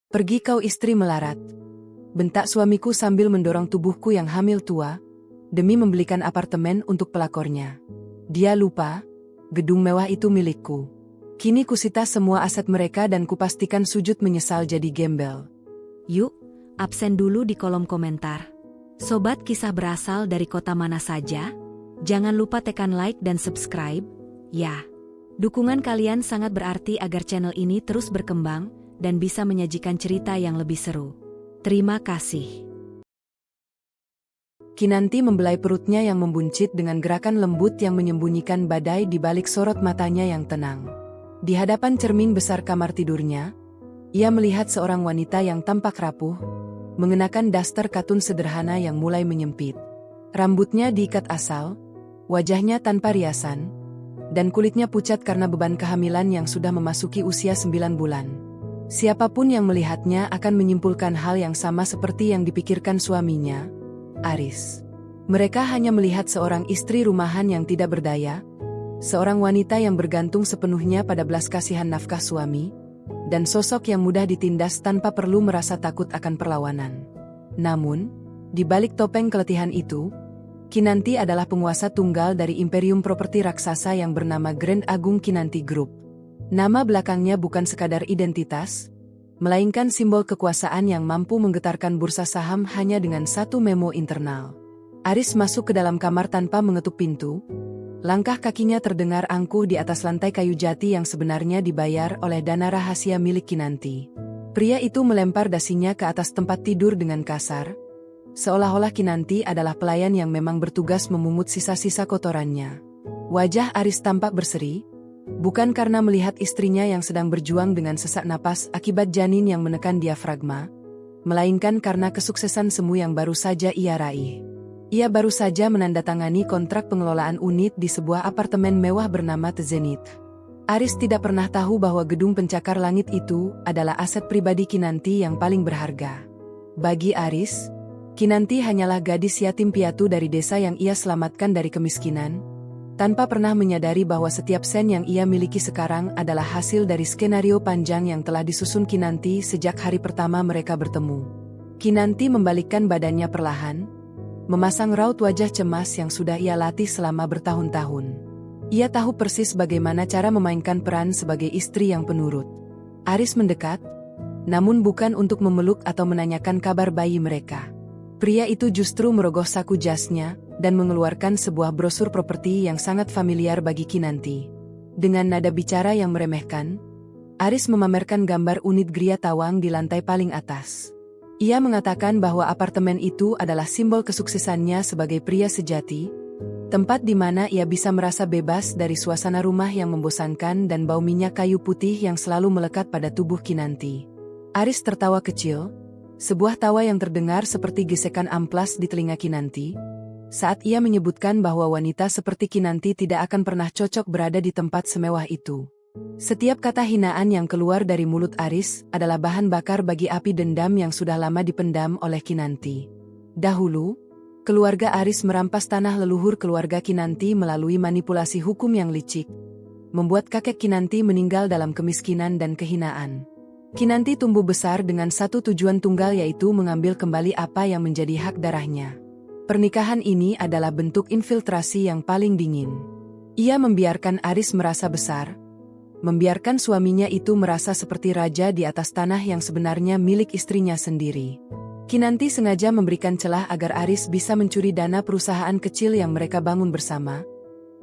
Pergi kau istri melarat. Bentak suamiku sambil mendorong tubuhku yang hamil tua, demi membelikan apartemen untuk pelakornya. Dia lupa, gedung mewah itu milikku. Kini kusita semua aset mereka dan kupastikan sujud menyesal jadi gembel. Yuk, absen dulu di kolom komentar. Sobat kisah berasal dari kota mana saja? Jangan lupa tekan like dan subscribe, ya. Dukungan kalian sangat berarti agar channel ini terus berkembang dan bisa menyajikan cerita yang lebih seru. Terima kasih. Kinanti membelai perutnya yang membuncit dengan gerakan lembut yang menyembunyikan badai di balik sorot matanya yang tenang. Di hadapan cermin besar kamar tidurnya, ia melihat seorang wanita yang tampak rapuh, mengenakan daster katun sederhana yang mulai menyempit. Rambutnya diikat asal, wajahnya tanpa riasan, dan kulitnya pucat karena beban kehamilan yang sudah memasuki usia 9 bulan. Siapapun yang melihatnya akan menyimpulkan hal yang sama seperti yang dipikirkan suaminya, Aris. Mereka hanya melihat seorang istri rumahan yang tidak berdaya, seorang wanita yang bergantung sepenuhnya pada belas kasihan nafkah suami, dan sosok yang mudah ditindas tanpa perlu merasa takut akan perlawanan. Namun, di balik topeng keletihan itu, Kinanti adalah penguasa tunggal dari imperium properti raksasa yang bernama Grand Agung Kinanti Group. Nama belakangnya bukan sekadar identitas, melainkan simbol kekuasaan yang mampu menggetarkan bursa saham hanya dengan satu memo internal. Aris masuk ke dalam kamar tanpa mengetuk pintu. Langkah kakinya terdengar angkuh di atas lantai kayu jati yang sebenarnya dibayar oleh dana rahasia milik Kinanti. Pria itu melempar dasinya ke atas tempat tidur dengan kasar, seolah-olah Kinanti adalah pelayan yang memang bertugas memungut sisa-sisa kotorannya. Wajah Aris tampak berseri, bukan karena melihat istrinya yang sedang berjuang dengan sesak napas akibat janin yang menekan diafragma, melainkan karena kesuksesan semu yang baru saja ia raih. Ia baru saja menandatangani kontrak pengelolaan unit di sebuah apartemen mewah bernama The Zenith. Aris tidak pernah tahu bahwa gedung pencakar langit itu adalah aset pribadi Kinanti yang paling berharga. Bagi Aris, Kinanti hanyalah gadis yatim piatu dari desa yang ia selamatkan dari kemiskinan, tanpa pernah menyadari bahwa setiap sen yang ia miliki sekarang adalah hasil dari skenario panjang yang telah disusun Kinanti sejak hari pertama mereka bertemu. Kinanti membalikkan badannya perlahan, memasang raut wajah cemas yang sudah ia latih selama bertahun-tahun. Ia tahu persis bagaimana cara memainkan peran sebagai istri yang penurut. Aris mendekat, namun bukan untuk memeluk atau menanyakan kabar bayi mereka. Pria itu justru merogoh saku jasnya dan mengeluarkan sebuah brosur properti yang sangat familiar bagi Kinanti. Dengan nada bicara yang meremehkan, Aris memamerkan gambar unit Gria Tawang di lantai paling atas. Ia mengatakan bahwa apartemen itu adalah simbol kesuksesannya sebagai pria sejati, tempat di mana ia bisa merasa bebas dari suasana rumah yang membosankan dan bau minyak kayu putih yang selalu melekat pada tubuh Kinanti. Aris tertawa kecil, sebuah tawa yang terdengar seperti gesekan amplas di telinga Kinanti, saat ia menyebutkan bahwa wanita seperti Kinanti tidak akan pernah cocok berada di tempat semewah itu. Setiap kata hinaan yang keluar dari mulut Aris adalah bahan bakar bagi api dendam yang sudah lama dipendam oleh Kinanti. Dahulu, keluarga Aris merampas tanah leluhur keluarga Kinanti melalui manipulasi hukum yang licik, membuat kakek Kinanti meninggal dalam kemiskinan dan kehinaan. Kinanti tumbuh besar dengan satu tujuan tunggal, yaitu mengambil kembali apa yang menjadi hak darahnya. Pernikahan ini adalah bentuk infiltrasi yang paling dingin. Ia membiarkan Aris merasa besar, membiarkan suaminya itu merasa seperti raja di atas tanah yang sebenarnya milik istrinya sendiri. Kinanti sengaja memberikan celah agar Aris bisa mencuri dana perusahaan kecil yang mereka bangun bersama,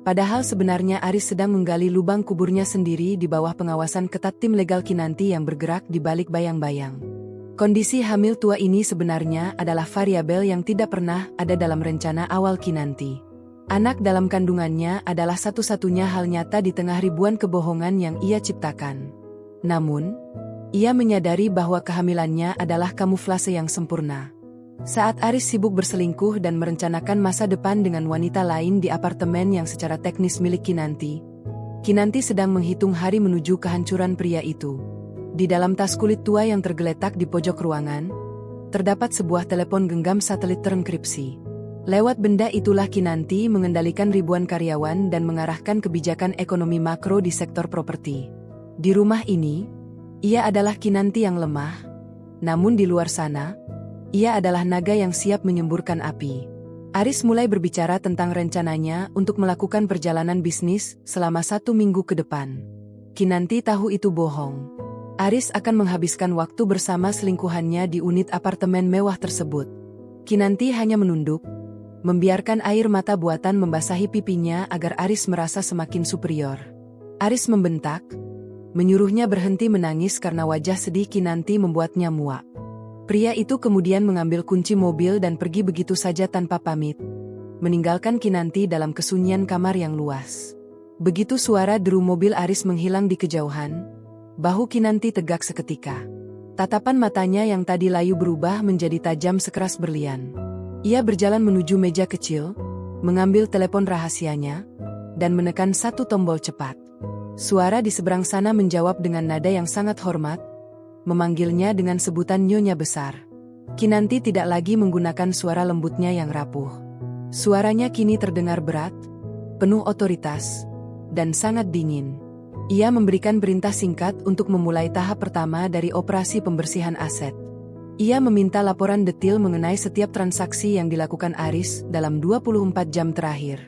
padahal sebenarnya Aris sedang menggali lubang kuburnya sendiri di bawah pengawasan ketat tim legal Kinanti yang bergerak di balik bayang-bayang. Kondisi hamil tua ini sebenarnya adalah variabel yang tidak pernah ada dalam rencana awal Kinanti. Anak dalam kandungannya adalah satu-satunya hal nyata di tengah ribuan kebohongan yang ia ciptakan. Namun, ia menyadari bahwa kehamilannya adalah kamuflase yang sempurna. Saat Aris sibuk berselingkuh dan merencanakan masa depan dengan wanita lain di apartemen yang secara teknis milik Kinanti, Kinanti sedang menghitung hari menuju kehancuran pria itu. Di dalam tas kulit tua yang tergeletak di pojok ruangan, terdapat sebuah telepon genggam satelit terenkripsi. Lewat benda itulah Kinanti mengendalikan ribuan karyawan dan mengarahkan kebijakan ekonomi makro di sektor properti. Di rumah ini, ia adalah Kinanti yang lemah, Namun di luar sana, ia adalah naga yang siap menyemburkan api. Aris mulai berbicara tentang rencananya untuk melakukan perjalanan bisnis selama 1 minggu ke depan. Kinanti tahu itu bohong. Aris akan menghabiskan waktu bersama selingkuhannya di unit apartemen mewah tersebut. Kinanti hanya menunduk, membiarkan air mata buatan membasahi pipinya agar Aris merasa semakin superior. Aris membentak, menyuruhnya berhenti menangis karena wajah sedih Kinanti membuatnya muak. Pria itu kemudian mengambil kunci mobil dan pergi begitu saja tanpa pamit, meninggalkan Kinanti dalam kesunyian kamar yang luas. Begitu suara deru mobil Aris menghilang di kejauhan, bahu Kinanti tegak seketika. Tatapan matanya yang tadi layu berubah menjadi tajam sekeras berlian. Ia berjalan menuju meja kecil, mengambil telepon rahasianya, dan menekan satu tombol cepat. Suara di seberang sana menjawab dengan nada yang sangat hormat, memanggilnya dengan sebutan nyonya besar. Kinanti tidak lagi menggunakan suara lembutnya yang rapuh. Suaranya kini terdengar berat, penuh otoritas, dan sangat dingin. Ia memberikan perintah singkat untuk memulai tahap pertama dari operasi pembersihan aset. Ia meminta laporan detil mengenai setiap transaksi yang dilakukan Aris dalam 24 jam terakhir.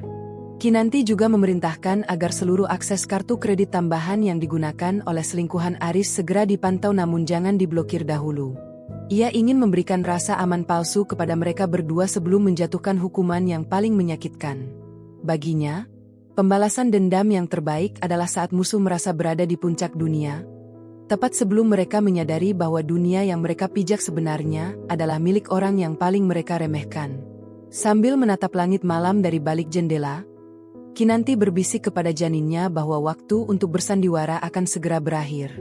Kinanti juga memerintahkan agar seluruh akses kartu kredit tambahan yang digunakan oleh selingkuhan Aris segera dipantau namun jangan diblokir dahulu. Ia ingin memberikan rasa aman palsu kepada mereka berdua sebelum menjatuhkan hukuman yang paling menyakitkan. Baginya, pembalasan dendam yang terbaik adalah saat musuh merasa berada di puncak dunia, tepat sebelum mereka menyadari bahwa dunia yang mereka pijak sebenarnya adalah milik orang yang paling mereka remehkan. Sambil menatap langit malam dari balik jendela, Kinanti berbisik kepada janinnya bahwa waktu untuk bersandiwara akan segera berakhir.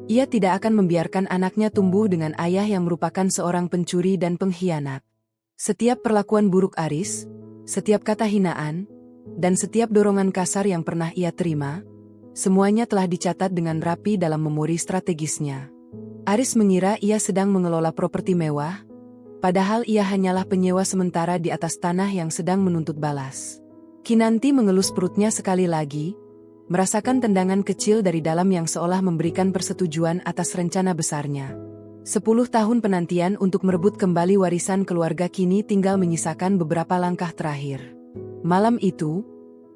Ia tidak akan membiarkan anaknya tumbuh dengan ayah yang merupakan seorang pencuri dan pengkhianat. Setiap perlakuan buruk Aris, setiap kata hinaan, dan setiap dorongan kasar yang pernah ia terima, semuanya telah dicatat dengan rapi dalam memori strategisnya. Aris mengira ia sedang mengelola properti mewah, padahal ia hanyalah penyewa sementara di atas tanah yang sedang menuntut balas. Kinanti mengelus perutnya sekali lagi, merasakan tendangan kecil dari dalam yang seolah memberikan persetujuan atas rencana besarnya. 10 tahun penantian untuk merebut kembali warisan keluarga kini tinggal menyisakan beberapa langkah terakhir. Malam itu,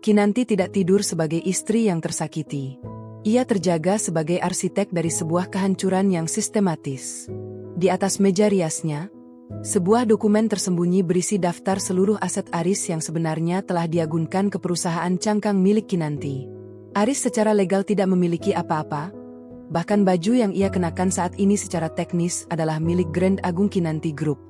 Kinanti tidak tidur sebagai istri yang tersakiti. Ia terjaga sebagai arsitek dari sebuah kehancuran yang sistematis. Di atas meja riasnya, sebuah dokumen tersembunyi berisi daftar seluruh aset Aris yang sebenarnya telah diagunkan ke perusahaan cangkang milik Kinanti. Aris secara legal tidak memiliki apa-apa, bahkan baju yang ia kenakan saat ini secara teknis adalah milik Grand Agung Kinanti Group.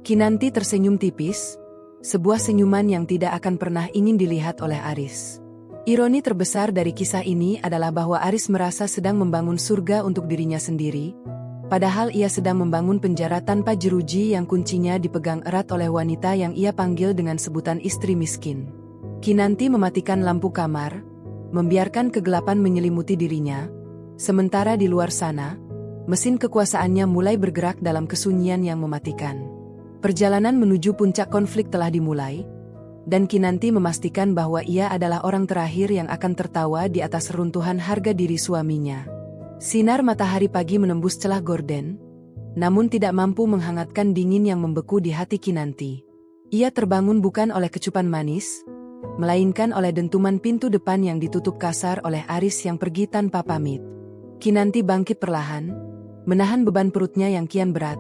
Kinanti tersenyum tipis, sebuah senyuman yang tidak akan pernah ingin dilihat oleh Aris. Ironi terbesar dari kisah ini adalah bahwa Aris merasa sedang membangun surga untuk dirinya sendiri, padahal ia sedang membangun penjara tanpa jeruji yang kuncinya dipegang erat oleh wanita yang ia panggil dengan sebutan istri miskin. Kinanti mematikan lampu kamar, membiarkan kegelapan menyelimuti dirinya, sementara di luar sana, mesin kekuasaannya mulai bergerak dalam kesunyian yang mematikan. Perjalanan menuju puncak konflik telah dimulai, dan Kinanti memastikan bahwa ia adalah orang terakhir yang akan tertawa di atas runtuhan harga diri suaminya. Sinar matahari pagi menembus celah gorden, namun tidak mampu menghangatkan dingin yang membeku di hati Kinanti. Ia terbangun bukan oleh kecupan manis, melainkan oleh dentuman pintu depan yang ditutup kasar oleh Aris yang pergi tanpa pamit. Kinanti bangkit perlahan, menahan beban perutnya yang kian berat,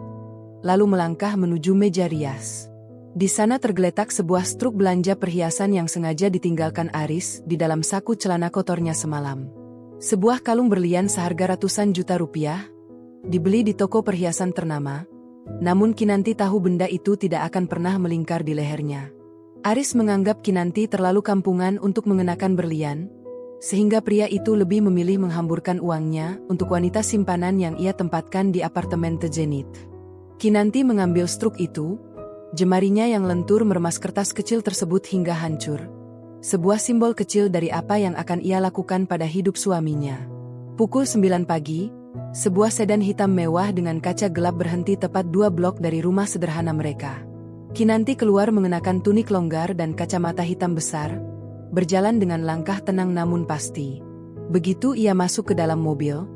lalu melangkah menuju meja rias. Di sana tergeletak sebuah struk belanja perhiasan yang sengaja ditinggalkan Aris di dalam saku celana kotornya semalam. Sebuah kalung berlian seharga ratusan juta rupiah, dibeli di toko perhiasan ternama, namun Kinanti tahu benda itu tidak akan pernah melingkar di lehernya. Aris menganggap Kinanti terlalu kampungan untuk mengenakan berlian, sehingga pria itu lebih memilih menghamburkan uangnya untuk wanita simpanan yang ia tempatkan di apartemen The Zenith. Kinanti mengambil struk itu, jemarinya yang lentur meremas kertas kecil tersebut hingga hancur. Sebuah simbol kecil dari apa yang akan ia lakukan pada hidup suaminya. Pukul 9 pagi, sebuah sedan hitam mewah dengan kaca gelap berhenti tepat 2 blok dari rumah sederhana mereka. Kinanti keluar mengenakan tunik longgar dan kacamata hitam besar, berjalan dengan langkah tenang namun pasti. Begitu ia masuk ke dalam mobil,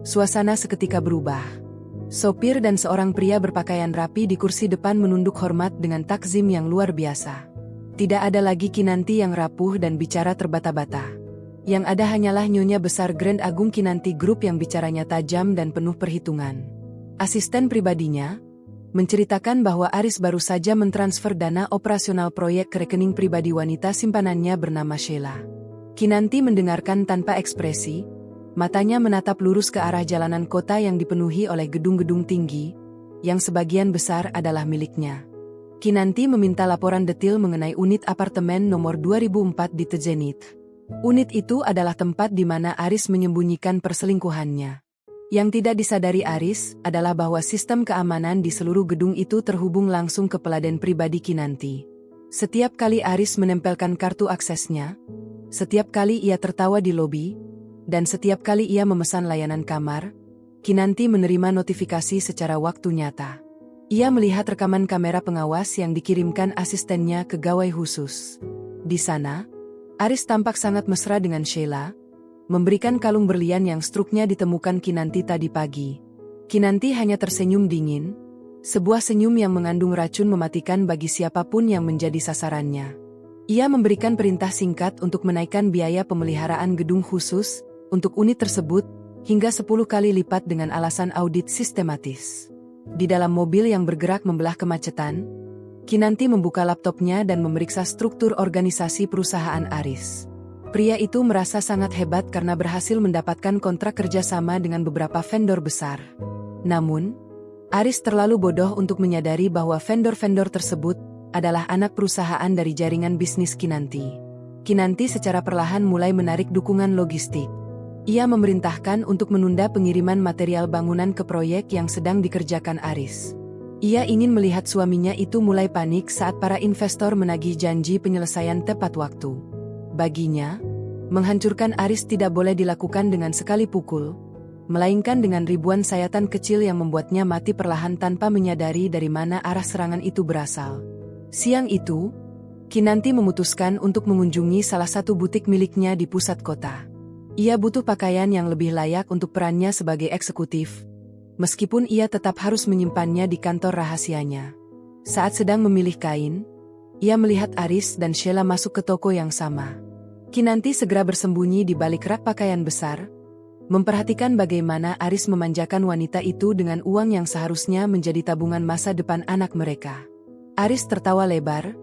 suasana seketika berubah. Sopir dan seorang pria berpakaian rapi di kursi depan menunduk hormat dengan takzim yang luar biasa. Tidak ada lagi Kinanti yang rapuh dan bicara terbata-bata. Yang ada hanyalah nyonya besar Grand Agung Kinanti Group yang bicaranya tajam dan penuh perhitungan. Asisten pribadinya menceritakan bahwa Aris baru saja mentransfer dana operasional proyek ke rekening pribadi wanita simpanannya bernama Sheila. Kinanti mendengarkan tanpa ekspresi, matanya menatap lurus ke arah jalanan kota yang dipenuhi oleh gedung-gedung tinggi, yang sebagian besar adalah miliknya. Kinanti meminta laporan detil mengenai unit apartemen nomor 2004 di Tejenit. Unit itu adalah tempat di mana Aris menyembunyikan perselingkuhannya. Yang tidak disadari Aris adalah bahwa sistem keamanan di seluruh gedung itu terhubung langsung ke peladen pribadi Kinanti. Setiap kali Aris menempelkan kartu aksesnya, setiap kali ia tertawa di lobi, dan setiap kali ia memesan layanan kamar, Kinanti menerima notifikasi secara waktu nyata. Ia melihat rekaman kamera pengawas yang dikirimkan asistennya ke gawai khusus. Di sana, Aris tampak sangat mesra dengan Sheila, memberikan kalung berlian yang struknya ditemukan Kinanti tadi pagi. Kinanti hanya tersenyum dingin, sebuah senyum yang mengandung racun mematikan bagi siapapun yang menjadi sasarannya. Ia memberikan perintah singkat untuk menaikkan biaya pemeliharaan gedung khusus untuk unit tersebut hingga 10 kali lipat dengan alasan audit sistematis. Di dalam mobil yang bergerak membelah kemacetan, Kinanti membuka laptopnya dan memeriksa struktur organisasi perusahaan Aris. Pria itu merasa sangat hebat karena berhasil mendapatkan kontrak kerjasama dengan beberapa vendor besar. Namun, Aris terlalu bodoh untuk menyadari bahwa vendor-vendor tersebut adalah anak perusahaan dari jaringan bisnis Kinanti. Kinanti secara perlahan mulai menarik dukungan logistik. Ia memerintahkan untuk menunda pengiriman material bangunan ke proyek yang sedang dikerjakan Aris. Ia ingin melihat suaminya itu mulai panik saat para investor menagih janji penyelesaian tepat waktu. Baginya, menghancurkan Aris tidak boleh dilakukan dengan sekali pukul, melainkan dengan ribuan sayatan kecil yang membuatnya mati perlahan tanpa menyadari dari mana arah serangan itu berasal. Siang itu, Kinanti memutuskan untuk mengunjungi salah satu butik miliknya di pusat kota. Ia butuh pakaian yang lebih layak untuk perannya sebagai eksekutif, meskipun ia tetap harus menyimpannya di kantor rahasianya. Saat sedang memilih kain, ia melihat Aris dan Sheila masuk ke toko yang sama. Kinanti segera bersembunyi di balik rak pakaian besar, memperhatikan bagaimana Aris memanjakan wanita itu dengan uang yang seharusnya menjadi tabungan masa depan anak mereka. Aris tertawa lebar,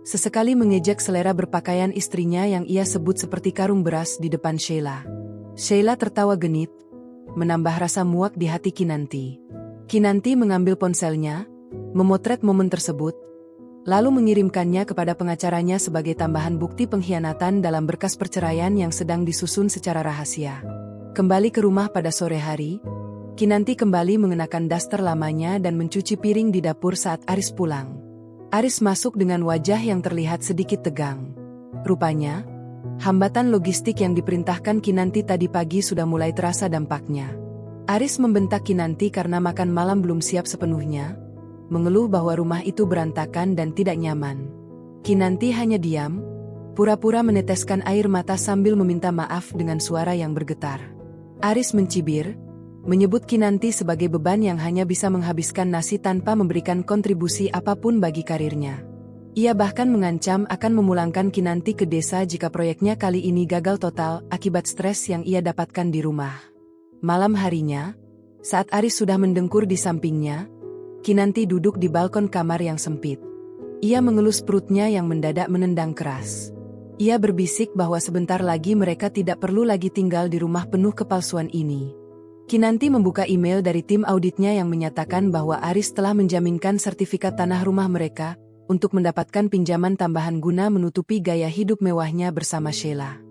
sesekali mengejek selera berpakaian istrinya yang ia sebut seperti karung beras di depan Sheila. Sheila tertawa genit, menambah rasa muak di hati Kinanti. Kinanti mengambil ponselnya, memotret momen tersebut, lalu mengirimkannya kepada pengacaranya sebagai tambahan bukti pengkhianatan dalam berkas perceraian yang sedang disusun secara rahasia. Kembali ke rumah pada sore hari, Kinanti kembali mengenakan daster lamanya dan mencuci piring di dapur saat Aris pulang. Aris masuk dengan wajah yang terlihat sedikit tegang. Rupanya, hambatan logistik yang diperintahkan Kinanti tadi pagi sudah mulai terasa dampaknya. Aris membentak Kinanti karena makan malam belum siap sepenuhnya, mengeluh bahwa rumah itu berantakan dan tidak nyaman. Kinanti hanya diam, pura-pura meneteskan air mata sambil meminta maaf dengan suara yang bergetar. Aris mencibir, menyebut Kinanti sebagai beban yang hanya bisa menghabiskan nasi tanpa memberikan kontribusi apapun bagi karirnya. Ia bahkan mengancam akan memulangkan Kinanti ke desa jika proyeknya kali ini gagal total akibat stres yang ia dapatkan di rumah. Malam harinya, saat Aris sudah mendengkur di sampingnya, Kinanti duduk di balkon kamar yang sempit. Ia mengelus perutnya yang mendadak menendang keras. Ia berbisik bahwa sebentar lagi mereka tidak perlu lagi tinggal di rumah penuh kepalsuan ini. Kinanti membuka email dari tim auditnya yang menyatakan bahwa Aris telah menjaminkan sertifikat tanah rumah mereka untuk mendapatkan pinjaman tambahan guna menutupi gaya hidup mewahnya bersama Sheila.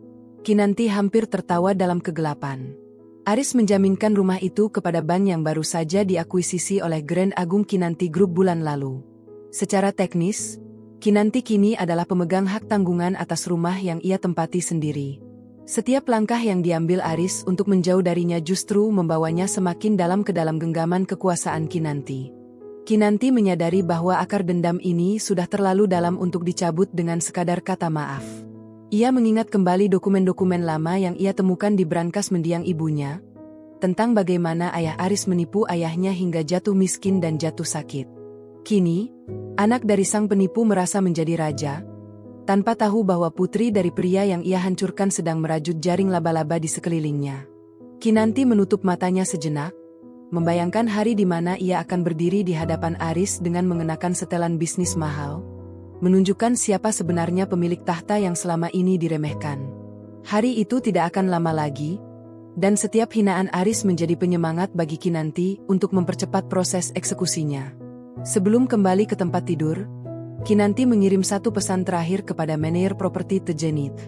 Kinanti hampir tertawa dalam kegelapan. Aris menjaminkan rumah itu kepada bank yang baru saja diakuisisi oleh Grand Agung Kinanti Group bulan lalu. Secara teknis, Kinanti kini adalah pemegang hak tanggungan atas rumah yang ia tempati sendiri. Setiap langkah yang diambil Aris untuk menjauh darinya justru membawanya semakin dalam ke dalam genggaman kekuasaan Kinanti. Kinanti menyadari bahwa akar dendam ini sudah terlalu dalam untuk dicabut dengan sekadar kata maaf. Ia mengingat kembali dokumen-dokumen lama yang ia temukan di brankas mendiang ibunya, tentang bagaimana ayah Aris menipu ayahnya hingga jatuh miskin dan jatuh sakit. Kini, anak dari sang penipu merasa menjadi raja, tanpa tahu bahwa putri dari pria yang ia hancurkan sedang merajut jaring laba-laba di sekelilingnya. Kinanti menutup matanya sejenak, membayangkan hari di mana ia akan berdiri di hadapan Aris dengan mengenakan setelan bisnis mahal, menunjukkan siapa sebenarnya pemilik tahta yang selama ini diremehkan. Hari itu tidak akan lama lagi, dan setiap hinaan Aris menjadi penyemangat bagi Kinanti untuk mempercepat proses eksekusinya. Sebelum kembali ke tempat tidur, Kinanti mengirim satu pesan terakhir kepada manajer properti The Zenith.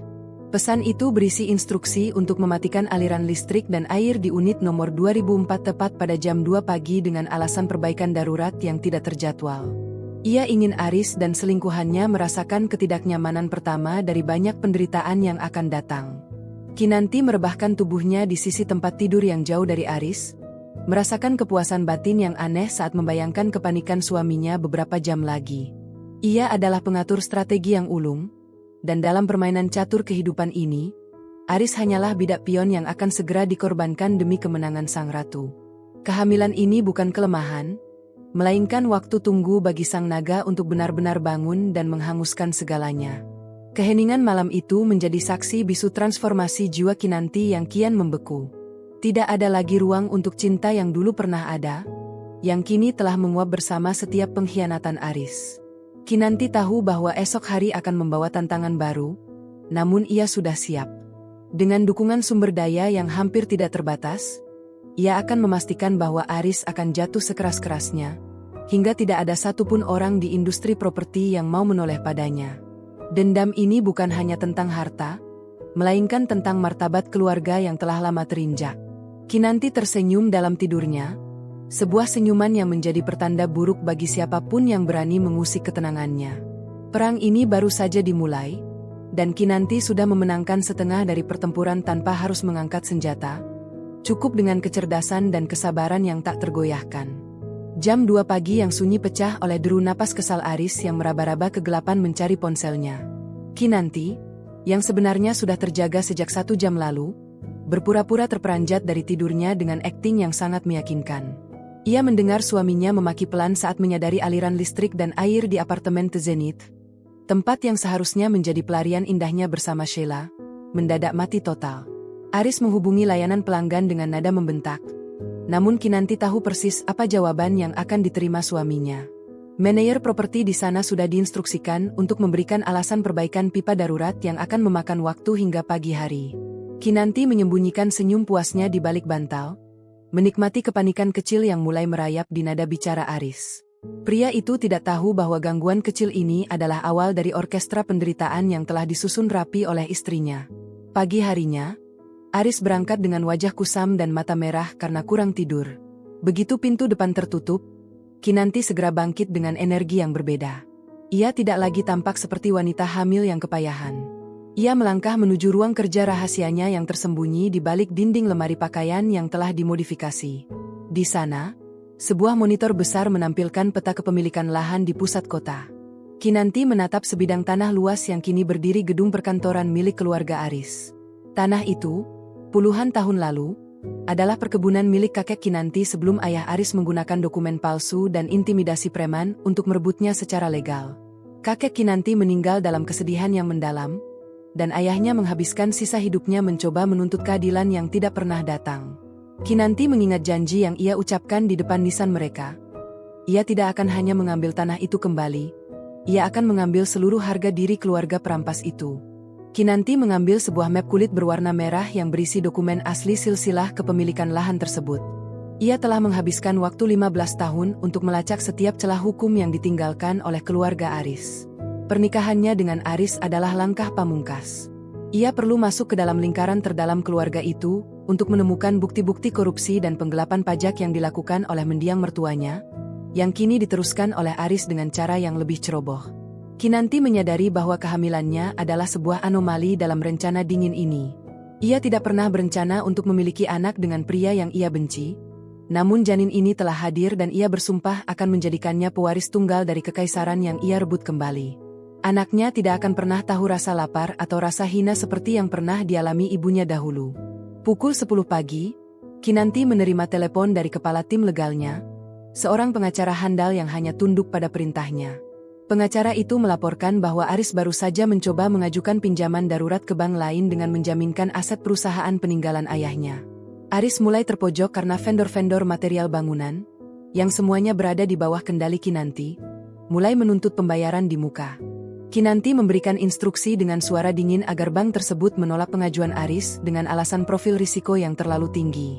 Pesan itu berisi instruksi untuk mematikan aliran listrik dan air di unit nomor 2004 tepat pada jam 2 pagi dengan alasan perbaikan darurat yang tidak terjadwal. Ia ingin Aris dan selingkuhannya merasakan ketidaknyamanan pertama dari banyak penderitaan yang akan datang. Kinanti merebahkan tubuhnya di sisi tempat tidur yang jauh dari Aris, merasakan kepuasan batin yang aneh saat membayangkan kepanikan suaminya beberapa jam lagi. Ia adalah pengatur strategi yang ulung, dan dalam permainan catur kehidupan ini, Aris hanyalah bidak pion yang akan segera dikorbankan demi kemenangan sang ratu. Kehamilan ini bukan kelemahan, melainkan waktu tunggu bagi sang naga untuk benar-benar bangun dan menghanguskan segalanya. Keheningan malam itu menjadi saksi bisu transformasi jiwa Kinanti yang kian membeku. Tidak ada lagi ruang untuk cinta yang dulu pernah ada, yang kini telah menguap bersama setiap pengkhianatan Aris. Kinanti tahu bahwa esok hari akan membawa tantangan baru, namun ia sudah siap. Dengan dukungan sumber daya yang hampir tidak terbatas, ia akan memastikan bahwa Aris akan jatuh sekeras-kerasnya, hingga tidak ada satupun orang di industri properti yang mau menoleh padanya. Dendam ini bukan hanya tentang harta, melainkan tentang martabat keluarga yang telah lama terinjak. Kinanti tersenyum dalam tidurnya, sebuah senyuman yang menjadi pertanda buruk bagi siapapun yang berani mengusik ketenangannya. Perang ini baru saja dimulai, dan Kinanti sudah memenangkan setengah dari pertempuran tanpa harus mengangkat senjata, cukup dengan kecerdasan dan kesabaran yang tak tergoyahkan. Jam 2 pagi yang sunyi pecah oleh deru napas kesal Aris yang meraba-raba kegelapan mencari ponselnya. Kinanti, yang sebenarnya sudah terjaga sejak 1 jam lalu, berpura-pura terperanjat dari tidurnya dengan akting yang sangat meyakinkan. Ia mendengar suaminya memaki pelan saat menyadari aliran listrik dan air di apartemen The Zenith, tempat yang seharusnya menjadi pelarian indahnya bersama Sheila, mendadak mati total. Aris menghubungi layanan pelanggan dengan nada membentak, namun Kinanti tahu persis apa jawaban yang akan diterima suaminya. Manajer properti di sana sudah diinstruksikan untuk memberikan alasan perbaikan pipa darurat yang akan memakan waktu hingga pagi hari. Kinanti menyembunyikan senyum puasnya di balik bantal, menikmati kepanikan kecil yang mulai merayap di nada bicara Aris. Pria itu tidak tahu bahwa gangguan kecil ini adalah awal dari orkestra penderitaan yang telah disusun rapi oleh istrinya. Pagi harinya, Aris berangkat dengan wajah kusam dan mata merah karena kurang tidur. Begitu pintu depan tertutup, Kinanti segera bangkit dengan energi yang berbeda. Ia tidak lagi tampak seperti wanita hamil yang kepayahan. Ia melangkah menuju ruang kerja rahasianya yang tersembunyi di balik dinding lemari pakaian yang telah dimodifikasi. Di sana, sebuah monitor besar menampilkan peta kepemilikan lahan di pusat kota. Kinanti menatap sebidang tanah luas yang kini berdiri gedung perkantoran milik keluarga Aris. Tanah itu, puluhan tahun lalu, adalah perkebunan milik kakek Kinanti sebelum ayah Aris menggunakan dokumen palsu dan intimidasi preman untuk merebutnya secara legal. Kakek Kinanti meninggal dalam kesedihan yang mendalam, dan ayahnya menghabiskan sisa hidupnya mencoba menuntut keadilan yang tidak pernah datang. Kinanti mengingat janji yang ia ucapkan di depan nisan mereka. Ia tidak akan hanya mengambil tanah itu kembali, ia akan mengambil seluruh harga diri keluarga perampas itu. Kinanti mengambil sebuah map kulit berwarna merah yang berisi dokumen asli silsilah kepemilikan lahan tersebut. Ia telah menghabiskan waktu 15 tahun untuk melacak setiap celah hukum yang ditinggalkan oleh keluarga Aris. Pernikahannya dengan Aris adalah langkah pamungkas. Ia perlu masuk ke dalam lingkaran terdalam keluarga itu untuk menemukan bukti-bukti korupsi dan penggelapan pajak yang dilakukan oleh mendiang mertuanya, yang kini diteruskan oleh Aris dengan cara yang lebih ceroboh. Kinanti menyadari bahwa kehamilannya adalah sebuah anomali dalam rencana dingin ini. Ia tidak pernah berencana untuk memiliki anak dengan pria yang ia benci, namun janin ini telah hadir dan ia bersumpah akan menjadikannya pewaris tunggal dari kekaisaran yang ia rebut kembali. Anaknya tidak akan pernah tahu rasa lapar atau rasa hina seperti yang pernah dialami ibunya dahulu. Pukul 10 pagi, Kinanti menerima telepon dari kepala tim legalnya, seorang pengacara handal yang hanya tunduk pada perintahnya. Pengacara itu melaporkan bahwa Aris baru saja mencoba mengajukan pinjaman darurat ke bank lain dengan menjaminkan aset perusahaan peninggalan ayahnya. Aris mulai terpojok karena vendor-vendor material bangunan, yang semuanya berada di bawah kendali Kinanti, mulai menuntut pembayaran di muka. Kinanti memberikan instruksi dengan suara dingin agar bank tersebut menolak pengajuan Aris dengan alasan profil risiko yang terlalu tinggi.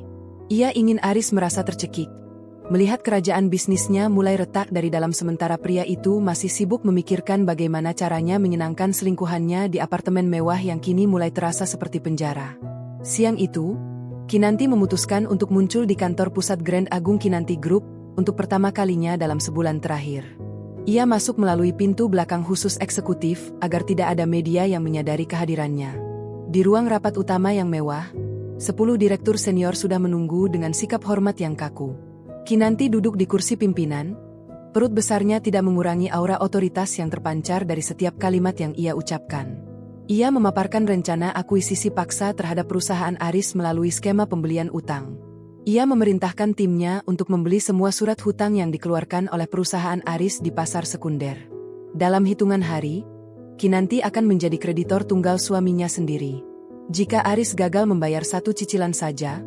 Ia ingin Aris merasa tercekik, melihat kerajaan bisnisnya mulai retak dari dalam sementara pria itu masih sibuk memikirkan bagaimana caranya menyenangkan selingkuhannya di apartemen mewah yang kini mulai terasa seperti penjara. Siang itu, Kinanti memutuskan untuk muncul di kantor pusat Grand Agung Kinanti Group untuk pertama kalinya dalam sebulan terakhir. Ia masuk melalui pintu belakang khusus eksekutif agar tidak ada media yang menyadari kehadirannya. Di ruang rapat utama yang mewah, 10 direktur senior sudah menunggu dengan sikap hormat yang kaku. Kinanti duduk di kursi pimpinan, perut besarnya tidak mengurangi aura otoritas yang terpancar dari setiap kalimat yang ia ucapkan. Ia memaparkan rencana akuisisi paksa terhadap perusahaan Aris melalui skema pembelian utang. Ia memerintahkan timnya untuk membeli semua surat hutang yang dikeluarkan oleh perusahaan Aris di pasar sekunder. Dalam hitungan hari, Kinanti akan menjadi kreditor tunggal suaminya sendiri. Jika Aris gagal membayar satu cicilan saja,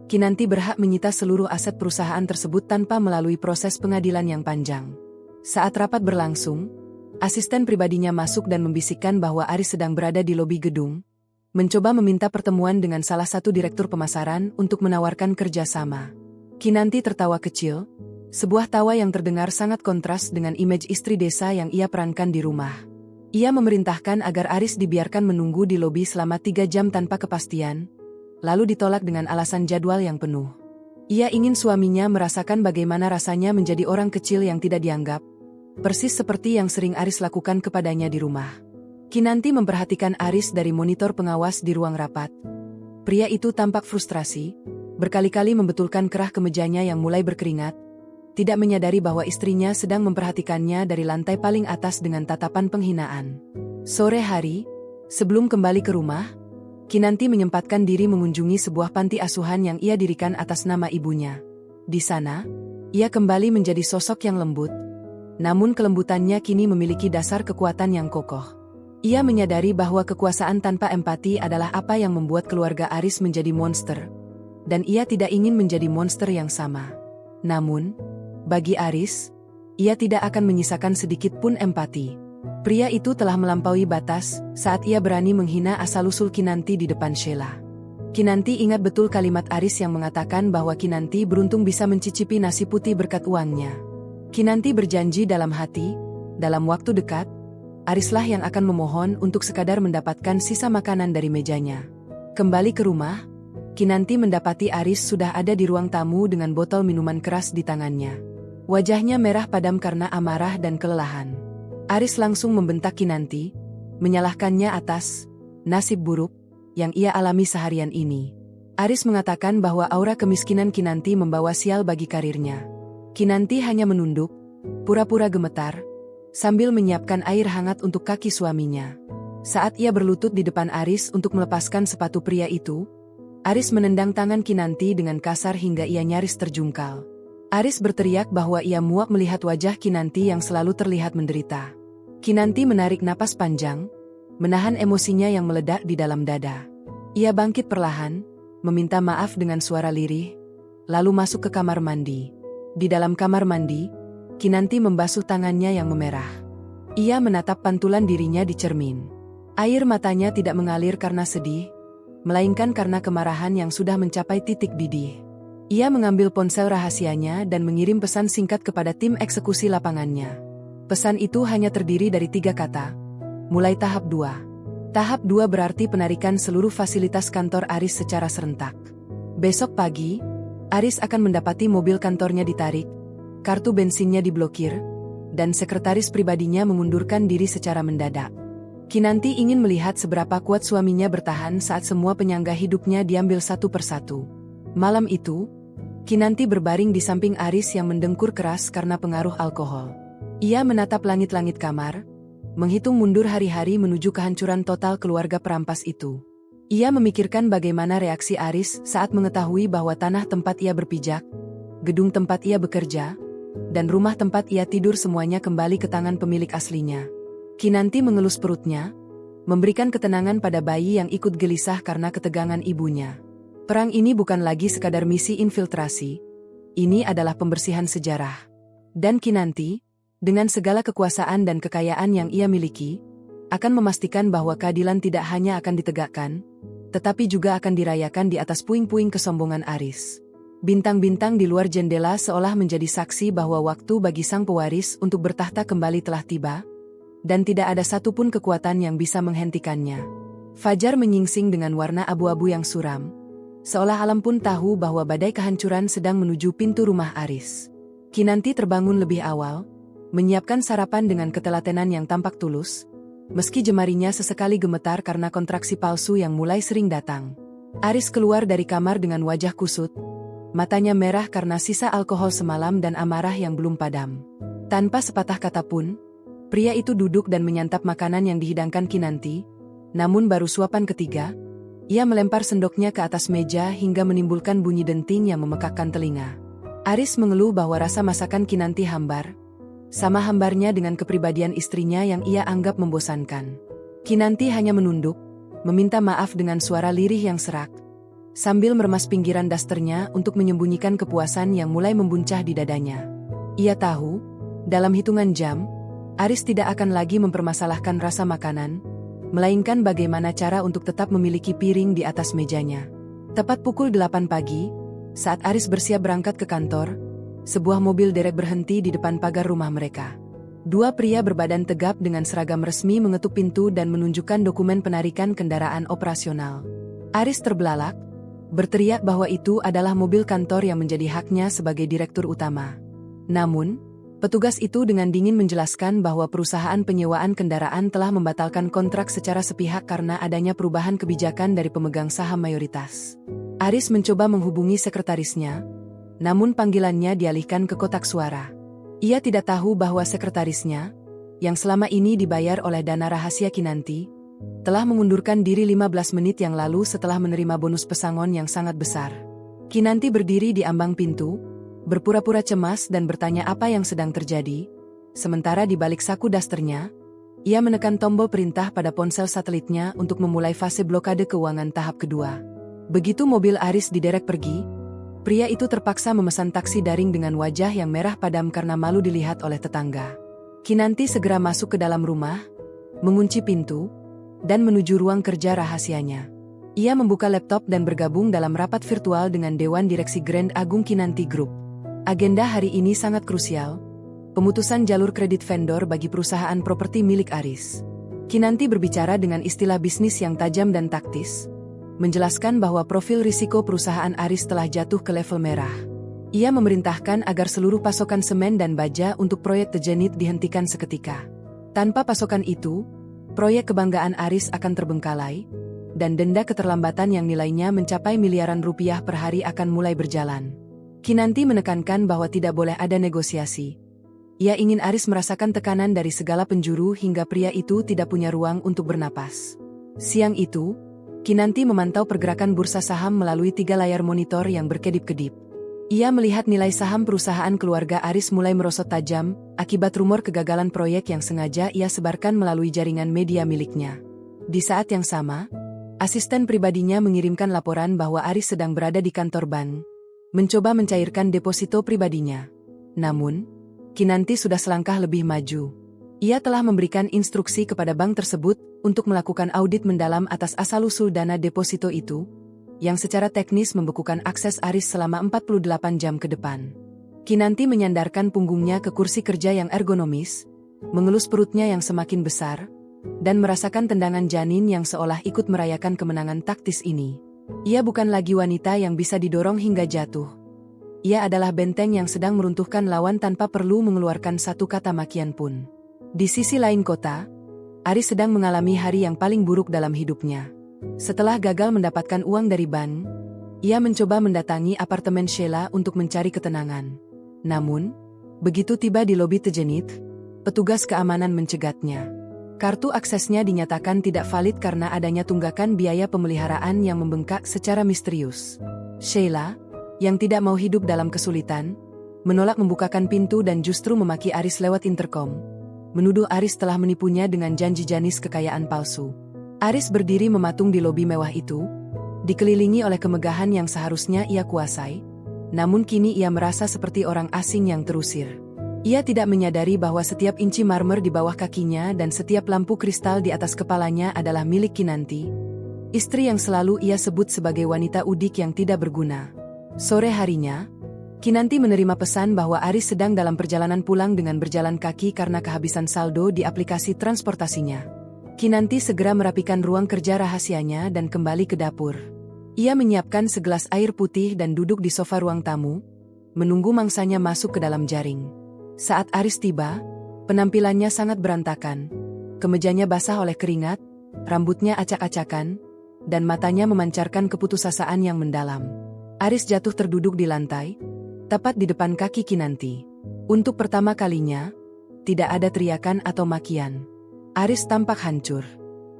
Kinanti berhak menyita seluruh aset perusahaan tersebut tanpa melalui proses pengadilan yang panjang. Saat rapat berlangsung, asisten pribadinya masuk dan membisikkan bahwa Aris sedang berada di lobi gedung, mencoba meminta pertemuan dengan salah satu direktur pemasaran untuk menawarkan kerjasama. Kinanti tertawa kecil, sebuah tawa yang terdengar sangat kontras dengan image istri desa yang ia perankan di rumah. Ia memerintahkan agar Aris dibiarkan menunggu di lobi selama 3 jam tanpa kepastian, lalu ditolak dengan alasan jadwal yang penuh. Ia ingin suaminya merasakan bagaimana rasanya menjadi orang kecil yang tidak dianggap, persis seperti yang sering Aris lakukan kepadanya di rumah. Kinanti memperhatikan Aris dari monitor pengawas di ruang rapat. Pria itu tampak frustrasi, berkali-kali membetulkan kerah kemejanya yang mulai berkeringat, tidak menyadari bahwa istrinya sedang memperhatikannya dari lantai paling atas dengan tatapan penghinaan. Sore hari, sebelum kembali ke rumah, Kinanti menyempatkan diri mengunjungi sebuah panti asuhan yang ia dirikan atas nama ibunya. Di sana, ia kembali menjadi sosok yang lembut, namun kelembutannya kini memiliki dasar kekuatan yang kokoh. Ia menyadari bahwa kekuasaan tanpa empati adalah apa yang membuat keluarga Aris menjadi monster, dan ia tidak ingin menjadi monster yang sama. Namun, bagi Aris, ia tidak akan menyisakan sedikit pun empati. Pria itu telah melampaui batas saat ia berani menghina asal-usul Kinanti di depan Sheila. Kinanti ingat betul kalimat Aris yang mengatakan bahwa Kinanti beruntung bisa mencicipi nasi putih berkat uangnya. Kinanti berjanji dalam hati, dalam waktu dekat, Arislah yang akan memohon untuk sekadar mendapatkan sisa makanan dari mejanya. Kembali ke rumah, Kinanti mendapati Aris sudah ada di ruang tamu dengan botol minuman keras di tangannya. Wajahnya merah padam karena amarah dan kelelahan. Aris langsung membentak Kinanti, menyalahkannya atas nasib buruk yang ia alami seharian ini. Aris mengatakan bahwa aura kemiskinan Kinanti membawa sial bagi karirnya. Kinanti hanya menunduk, pura-pura gemetar, sambil menyiapkan air hangat untuk kaki suaminya. Saat ia berlutut di depan Aris untuk melepaskan sepatu pria itu, Aris menendang tangan Kinanti dengan kasar hingga ia nyaris terjungkal. Aris berteriak bahwa ia muak melihat wajah Kinanti yang selalu terlihat menderita. Kinanti menarik napas panjang, menahan emosinya yang meledak di dalam dada. Ia bangkit perlahan, meminta maaf dengan suara lirih, lalu masuk ke kamar mandi. Di dalam kamar mandi, Kinanti membasuh tangannya yang memerah. Ia menatap pantulan dirinya di cermin. Air matanya tidak mengalir karena sedih, melainkan karena kemarahan yang sudah mencapai titik didih. Ia mengambil ponsel rahasianya dan mengirim pesan singkat kepada tim eksekusi lapangannya. Pesan itu hanya terdiri dari 3 kata, mulai tahap 2. Tahap 2 berarti penarikan seluruh fasilitas kantor Aris secara serentak. Besok pagi, Aris akan mendapati mobil kantornya ditarik, kartu bensinnya diblokir, dan sekretaris pribadinya mengundurkan diri secara mendadak. Kinanti ingin melihat seberapa kuat suaminya bertahan saat semua penyangga hidupnya diambil satu persatu. Malam itu, Kinanti berbaring di samping Aris yang mendengkur keras karena pengaruh alkohol. Ia menatap langit-langit kamar, menghitung mundur hari-hari menuju kehancuran total keluarga perampas itu. Ia memikirkan bagaimana reaksi Aris saat mengetahui bahwa tanah tempat ia berpijak, gedung tempat ia bekerja, dan rumah tempat ia tidur semuanya kembali ke tangan pemilik aslinya. Kinanti mengelus perutnya, memberikan ketenangan pada bayi yang ikut gelisah karena ketegangan ibunya. Perang ini bukan lagi sekadar misi infiltrasi, ini adalah pembersihan sejarah. Dan Kinanti, dengan segala kekuasaan dan kekayaan yang ia miliki, akan memastikan bahwa keadilan tidak hanya akan ditegakkan, tetapi juga akan dirayakan di atas puing-puing kesombongan Aris. Bintang-bintang di luar jendela seolah menjadi saksi bahwa waktu bagi sang pewaris untuk bertahta kembali telah tiba, dan tidak ada satupun kekuatan yang bisa menghentikannya. Fajar menyingsing dengan warna abu-abu yang suram, seolah alam pun tahu bahwa badai kehancuran sedang menuju pintu rumah Aris. Kinanti terbangun lebih awal, menyiapkan sarapan dengan ketelatenan yang tampak tulus, meski jemarinya sesekali gemetar karena kontraksi palsu yang mulai sering datang. Aris keluar dari kamar dengan wajah kusut, matanya merah karena sisa alkohol semalam dan amarah yang belum padam. Tanpa sepatah kata pun, pria itu duduk dan menyantap makanan yang dihidangkan Kinanti, namun baru suapan ketiga, ia melempar sendoknya ke atas meja hingga menimbulkan bunyi denting yang memekakkan telinga. Aris mengeluh bahwa rasa masakan Kinanti hambar, sama hambarnya dengan kepribadian istrinya yang ia anggap membosankan. Kinanti hanya menunduk, meminta maaf dengan suara lirih yang serak, sambil meremas pinggiran dasternya untuk menyembunyikan kepuasan yang mulai membuncah di dadanya. Ia tahu, dalam hitungan jam, Aris tidak akan lagi mempermasalahkan rasa makanan, melainkan bagaimana cara untuk tetap memiliki piring di atas mejanya. Tepat pukul 8 pagi, saat Aris bersiap berangkat ke kantor, sebuah mobil derek berhenti di depan pagar rumah mereka. Dua pria berbadan tegap dengan seragam resmi mengetuk pintu dan menunjukkan dokumen penarikan kendaraan operasional. Aris terbelalak, berteriak bahwa itu adalah mobil kantor yang menjadi haknya sebagai direktur utama. Namun, petugas itu dengan dingin menjelaskan bahwa perusahaan penyewaan kendaraan telah membatalkan kontrak secara sepihak karena adanya perubahan kebijakan dari pemegang saham mayoritas. Aris mencoba menghubungi sekretarisnya, namun panggilannya dialihkan ke kotak suara. Ia tidak tahu bahwa sekretarisnya, yang selama ini dibayar oleh dana rahasia Kinanti, telah mengundurkan diri 15 menit yang lalu setelah menerima bonus pesangon yang sangat besar. Kinanti berdiri di ambang pintu, berpura-pura cemas dan bertanya apa yang sedang terjadi, sementara di balik saku dasternya, ia menekan tombol perintah pada ponsel satelitnya untuk memulai fase blokade keuangan tahap kedua. Begitu mobil Aris diderek pergi, pria itu terpaksa memesan taksi daring dengan wajah yang merah padam karena malu dilihat oleh tetangga. Kinanti segera masuk ke dalam rumah, mengunci pintu, dan menuju ruang kerja rahasianya. Ia membuka laptop dan bergabung dalam rapat virtual dengan Dewan Direksi Grand Agung Kinanti Group. Agenda hari ini sangat krusial, pemutusan jalur kredit vendor bagi perusahaan properti milik Aris. Kinanti berbicara dengan istilah bisnis yang tajam dan taktis, menjelaskan bahwa profil risiko perusahaan Aris telah jatuh ke level merah. Ia memerintahkan agar seluruh pasokan semen dan baja untuk proyek Tejenit dihentikan seketika. Tanpa pasokan itu, proyek kebanggaan Aris akan terbengkalai, dan denda keterlambatan yang nilainya mencapai miliaran rupiah per hari akan mulai berjalan. Kinanti menekankan bahwa tidak boleh ada negosiasi. Ia ingin Aris merasakan tekanan dari segala penjuru hingga pria itu tidak punya ruang untuk bernapas. Siang itu, Kinanti memantau pergerakan bursa saham melalui 3 layar monitor yang berkedip-kedip. Ia melihat nilai saham perusahaan keluarga Aris mulai merosot tajam, akibat rumor kegagalan proyek yang sengaja ia sebarkan melalui jaringan media miliknya. Di saat yang sama, asisten pribadinya mengirimkan laporan bahwa Aris sedang berada di kantor bank, mencoba mencairkan deposito pribadinya. Namun, Kinanti sudah selangkah lebih maju. Ia telah memberikan instruksi kepada bank tersebut untuk melakukan audit mendalam atas asal-usul dana deposito itu, yang secara teknis membekukan akses Aris selama 48 jam ke depan. Kinanti menyandarkan punggungnya ke kursi kerja yang ergonomis, mengelus perutnya yang semakin besar, dan merasakan tendangan janin yang seolah ikut merayakan kemenangan taktis ini. Ia bukan lagi wanita yang bisa didorong hingga jatuh. Ia adalah benteng yang sedang meruntuhkan lawan tanpa perlu mengeluarkan satu kata makian pun. Di sisi lain kota, Aris sedang mengalami hari yang paling buruk dalam hidupnya. Setelah gagal mendapatkan uang dari bank, ia mencoba mendatangi apartemen Sheila untuk mencari ketenangan. Namun, begitu tiba di lobi Tejenit, petugas keamanan mencegatnya. Kartu aksesnya dinyatakan tidak valid karena adanya tunggakan biaya pemeliharaan yang membengkak secara misterius. Sheila, yang tidak mau hidup dalam kesulitan, menolak membukakan pintu dan justru memaki Aris lewat intercom. Menuduh Aris telah menipunya dengan janji Janis kekayaan palsu. Aris berdiri mematung di lobi mewah itu, dikelilingi oleh kemegahan yang seharusnya ia kuasai, namun kini ia merasa seperti orang asing yang terusir. Ia tidak menyadari bahwa setiap inci marmer di bawah kakinya dan setiap lampu kristal di atas kepalanya adalah milik Kinanti, istri yang selalu ia sebut sebagai wanita udik yang tidak berguna. Sore harinya, Kinanti menerima pesan bahwa Aris sedang dalam perjalanan pulang dengan berjalan kaki karena kehabisan saldo di aplikasi transportasinya. Kinanti segera merapikan ruang kerja rahasianya dan kembali ke dapur. Ia menyiapkan segelas air putih dan duduk di sofa ruang tamu, menunggu mangsanya masuk ke dalam jaring. Saat Aris tiba, penampilannya sangat berantakan. Kemejanya basah oleh keringat, rambutnya acak-acakan, dan matanya memancarkan keputusasaan yang mendalam. Aris jatuh terduduk di lantai, tepat di depan kaki Kinanti. Untuk pertama kalinya, tidak ada teriakan atau makian. Aris tampak hancur.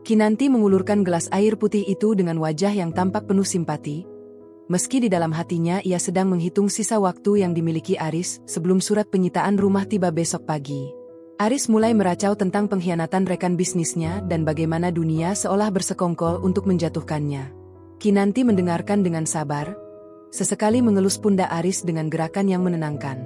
Kinanti mengulurkan gelas air putih itu dengan wajah yang tampak penuh simpati. Meski di dalam hatinya ia sedang menghitung sisa waktu yang dimiliki Aris sebelum surat penyitaan rumah tiba besok pagi. Aris mulai meracau tentang pengkhianatan rekan bisnisnya dan bagaimana dunia seolah bersekongkol untuk menjatuhkannya. Kinanti mendengarkan dengan sabar, sesekali mengelus pundak Aris dengan gerakan yang menenangkan.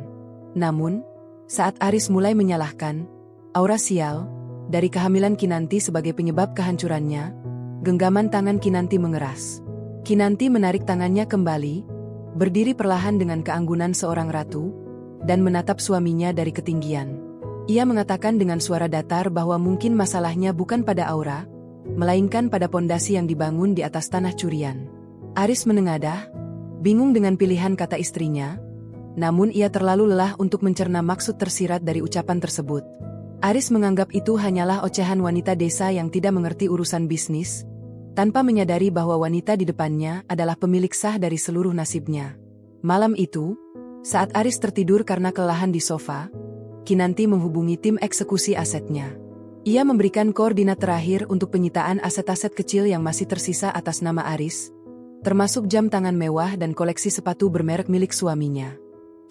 Namun, saat Aris mulai menyalahkan aura sial dari kehamilan Kinanti sebagai penyebab kehancurannya, genggaman tangan Kinanti mengeras. Kinanti menarik tangannya kembali, berdiri perlahan dengan keanggunan seorang ratu, dan menatap suaminya dari ketinggian. Ia mengatakan dengan suara datar bahwa mungkin masalahnya bukan pada aura, melainkan pada pondasi yang dibangun di atas tanah curian. Aris menengadah, bingung dengan pilihan kata istrinya, namun ia terlalu lelah untuk mencerna maksud tersirat dari ucapan tersebut. Aris menganggap itu hanyalah ocehan wanita desa yang tidak mengerti urusan bisnis, tanpa menyadari bahwa wanita di depannya adalah pemilik sah dari seluruh nasibnya. Malam itu, saat Aris tertidur karena kelelahan di sofa, Kinanti menghubungi tim eksekusi asetnya. Ia memberikan koordinat terakhir untuk penyitaan aset-aset kecil yang masih tersisa atas nama Aris, termasuk jam tangan mewah dan koleksi sepatu bermerek milik suaminya.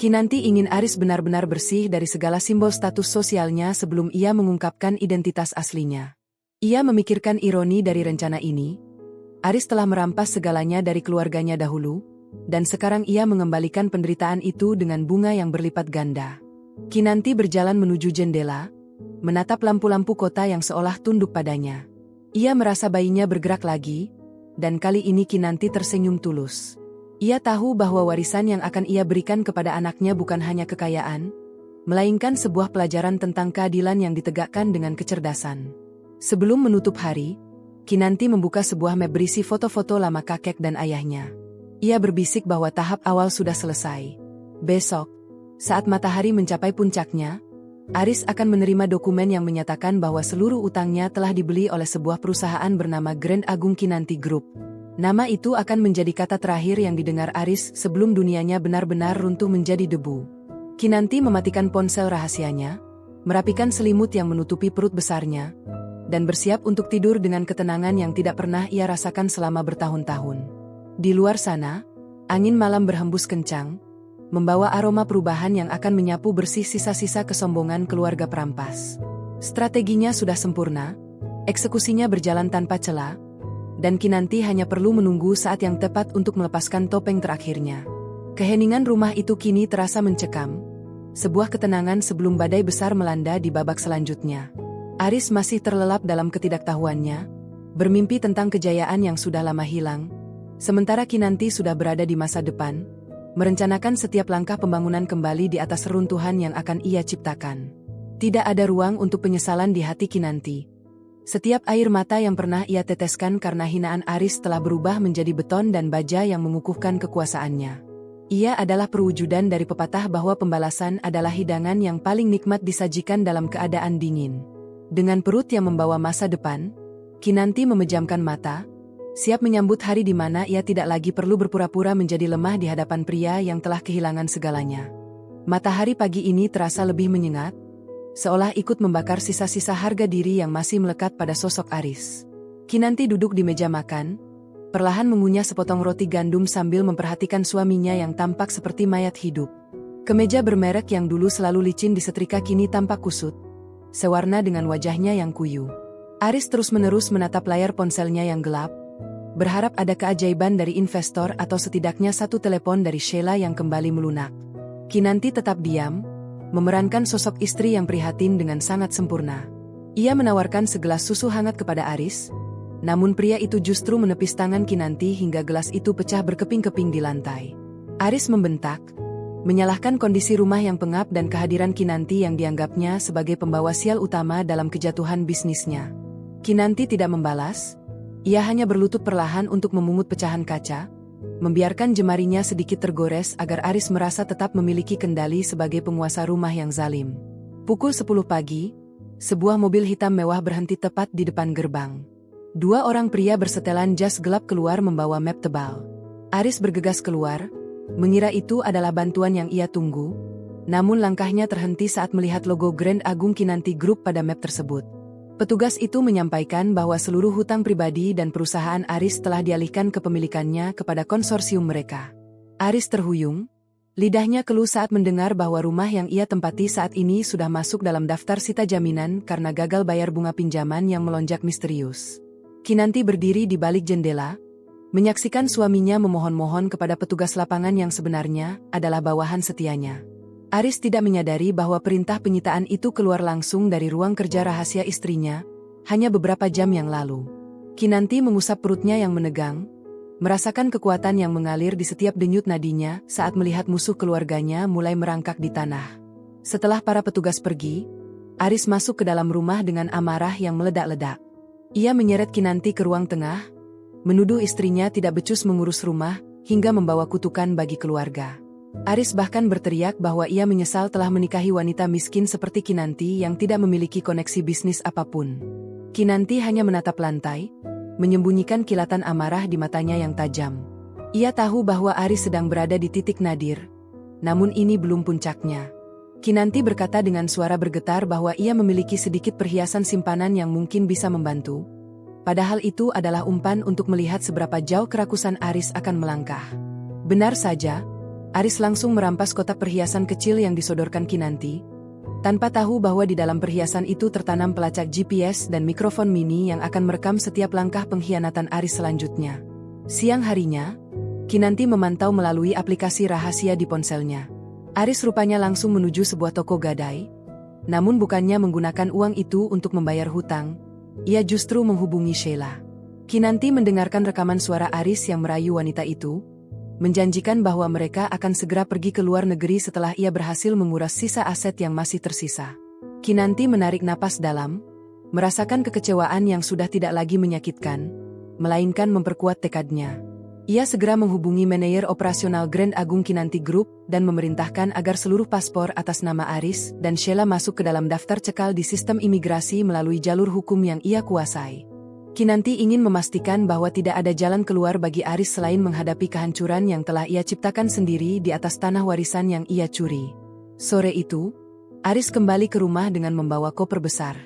Kinanti ingin Aris benar-benar bersih dari segala simbol status sosialnya sebelum ia mengungkapkan identitas aslinya. Ia memikirkan ironi dari rencana ini. Aris telah merampas segalanya dari keluarganya dahulu, dan sekarang ia mengembalikan penderitaan itu dengan bunga yang berlipat ganda. Kinanti berjalan menuju jendela, menatap lampu-lampu kota yang seolah tunduk padanya. Ia merasa bayinya bergerak lagi, dan kali ini Kinanti tersenyum tulus. Ia tahu bahwa warisan yang akan ia berikan kepada anaknya bukan hanya kekayaan, melainkan sebuah pelajaran tentang keadilan yang ditegakkan dengan kecerdasan. Sebelum menutup hari, Kinanti membuka sebuah map berisi foto-foto lama kakek dan ayahnya. Ia berbisik bahwa tahap awal sudah selesai. Besok, saat matahari mencapai puncaknya, Aris akan menerima dokumen yang menyatakan bahwa seluruh utangnya telah dibeli oleh sebuah perusahaan bernama Grand Agung Kinanti Group. Nama itu akan menjadi kata terakhir yang didengar Aris sebelum dunianya benar-benar runtuh menjadi debu. Kinanti mematikan ponsel rahasianya, merapikan selimut yang menutupi perut besarnya, dan bersiap untuk tidur dengan ketenangan yang tidak pernah ia rasakan selama bertahun-tahun. Di luar sana, angin malam berhembus kencang, membawa aroma perubahan yang akan menyapu bersih sisa-sisa kesombongan keluarga perampas. Strateginya sudah sempurna, eksekusinya berjalan tanpa celah, dan Kinanti hanya perlu menunggu saat yang tepat untuk melepaskan topeng terakhirnya. Keheningan rumah itu kini terasa mencekam, sebuah ketenangan sebelum badai besar melanda di babak selanjutnya. Aris masih terlelap dalam ketidaktahuannya, bermimpi tentang kejayaan yang sudah lama hilang, sementara Kinanti sudah berada di masa depan, merencanakan setiap langkah pembangunan kembali di atas reruntuhan yang akan ia ciptakan. Tidak ada ruang untuk penyesalan di hati Kinanti. Setiap air mata yang pernah ia teteskan karena hinaan Aris telah berubah menjadi beton dan baja yang mengukuhkan kekuasaannya. Ia adalah perwujudan dari pepatah bahwa pembalasan adalah hidangan yang paling nikmat disajikan dalam keadaan dingin. Dengan perut yang membawa masa depan, Kinanti memejamkan mata, siap menyambut hari di mana ia tidak lagi perlu berpura-pura menjadi lemah di hadapan pria yang telah kehilangan segalanya. Matahari pagi ini terasa lebih menyengat, seolah ikut membakar sisa-sisa harga diri yang masih melekat pada sosok Aris. Kinanti duduk di meja makan, perlahan mengunyah sepotong roti gandum sambil memperhatikan suaminya yang tampak seperti mayat hidup. Kemeja bermerek yang dulu selalu licin disetrika kini tampak kusut, sewarna dengan wajahnya yang kuyu. Aris terus-menerus menatap layar ponselnya yang gelap, berharap ada keajaiban dari investor atau setidaknya satu telepon dari Sheila yang kembali melunak. Kinanti tetap diam, memerankan sosok istri yang prihatin dengan sangat sempurna. Ia menawarkan segelas susu hangat kepada Aris, namun pria itu justru menepis tangan Kinanti hingga gelas itu pecah berkeping-keping di lantai. Aris membentak, menyalahkan kondisi rumah yang pengap dan kehadiran Kinanti yang dianggapnya sebagai pembawa sial utama dalam kejatuhan bisnisnya. Kinanti tidak membalas, ia hanya berlutut perlahan untuk memungut pecahan kaca, membiarkan jemarinya sedikit tergores agar Aris merasa tetap memiliki kendali sebagai penguasa rumah yang zalim. Pukul 10 pagi, sebuah mobil hitam mewah berhenti tepat di depan gerbang. Dua orang pria bersetelan jas gelap keluar membawa map tebal. Aris bergegas keluar, mengira itu adalah bantuan yang ia tunggu, namun langkahnya terhenti saat melihat logo Grand Agung Kinanti Group pada map tersebut. Petugas itu menyampaikan bahwa seluruh hutang pribadi dan perusahaan Aris telah dialihkan kepemilikannya kepada konsorsium mereka. Aris terhuyung, lidahnya keluh saat mendengar bahwa rumah yang ia tempati saat ini sudah masuk dalam daftar sita jaminan karena gagal bayar bunga pinjaman yang melonjak misterius. Kinanti berdiri di balik jendela, menyaksikan suaminya memohon-mohon kepada petugas lapangan yang sebenarnya adalah bawahan setianya. Aris tidak menyadari bahwa perintah penyitaan itu keluar langsung dari ruang kerja rahasia istrinya, hanya beberapa jam yang lalu. Kinanti mengusap perutnya yang menegang, merasakan kekuatan yang mengalir di setiap denyut nadinya saat melihat musuh keluarganya mulai merangkak di tanah. Setelah para petugas pergi, Aris masuk ke dalam rumah dengan amarah yang meledak-ledak. Ia menyeret Kinanti ke ruang tengah, menuduh istrinya tidak becus mengurus rumah, hingga membawa kutukan bagi keluarga. Aris bahkan berteriak bahwa ia menyesal telah menikahi wanita miskin seperti Kinanti yang tidak memiliki koneksi bisnis apapun. Kinanti hanya menatap lantai, menyembunyikan kilatan amarah di matanya yang tajam. Ia tahu bahwa Aris sedang berada di titik nadir, namun ini belum puncaknya. Kinanti berkata dengan suara bergetar bahwa ia memiliki sedikit perhiasan simpanan yang mungkin bisa membantu. Padahal itu adalah umpan untuk melihat seberapa jauh kerakusan Aris akan melangkah. Benar saja, Aris langsung merampas kotak perhiasan kecil yang disodorkan Kinanti, tanpa tahu bahwa di dalam perhiasan itu tertanam pelacak GPS dan mikrofon mini yang akan merekam setiap langkah pengkhianatan Aris selanjutnya. Siang harinya, Kinanti memantau melalui aplikasi rahasia di ponselnya. Aris rupanya langsung menuju sebuah toko gadai, namun bukannya menggunakan uang itu untuk membayar hutang, ia justru menghubungi Sheila. Kinanti mendengarkan rekaman suara Aris yang merayu wanita itu, menjanjikan bahwa mereka akan segera pergi ke luar negeri setelah ia berhasil menguras sisa aset yang masih tersisa. Kinanti menarik napas dalam, merasakan kekecewaan yang sudah tidak lagi menyakitkan, melainkan memperkuat tekadnya. Ia segera menghubungi manajer operasional Grand Agung Kinanti Group dan memerintahkan agar seluruh paspor atas nama Aris dan Sheila masuk ke dalam daftar cekal di sistem imigrasi melalui jalur hukum yang ia kuasai. Kinanti ingin memastikan bahwa tidak ada jalan keluar bagi Aris selain menghadapi kehancuran yang telah ia ciptakan sendiri di atas tanah warisan yang ia curi. Sore itu, Aris kembali ke rumah dengan membawa koper besar.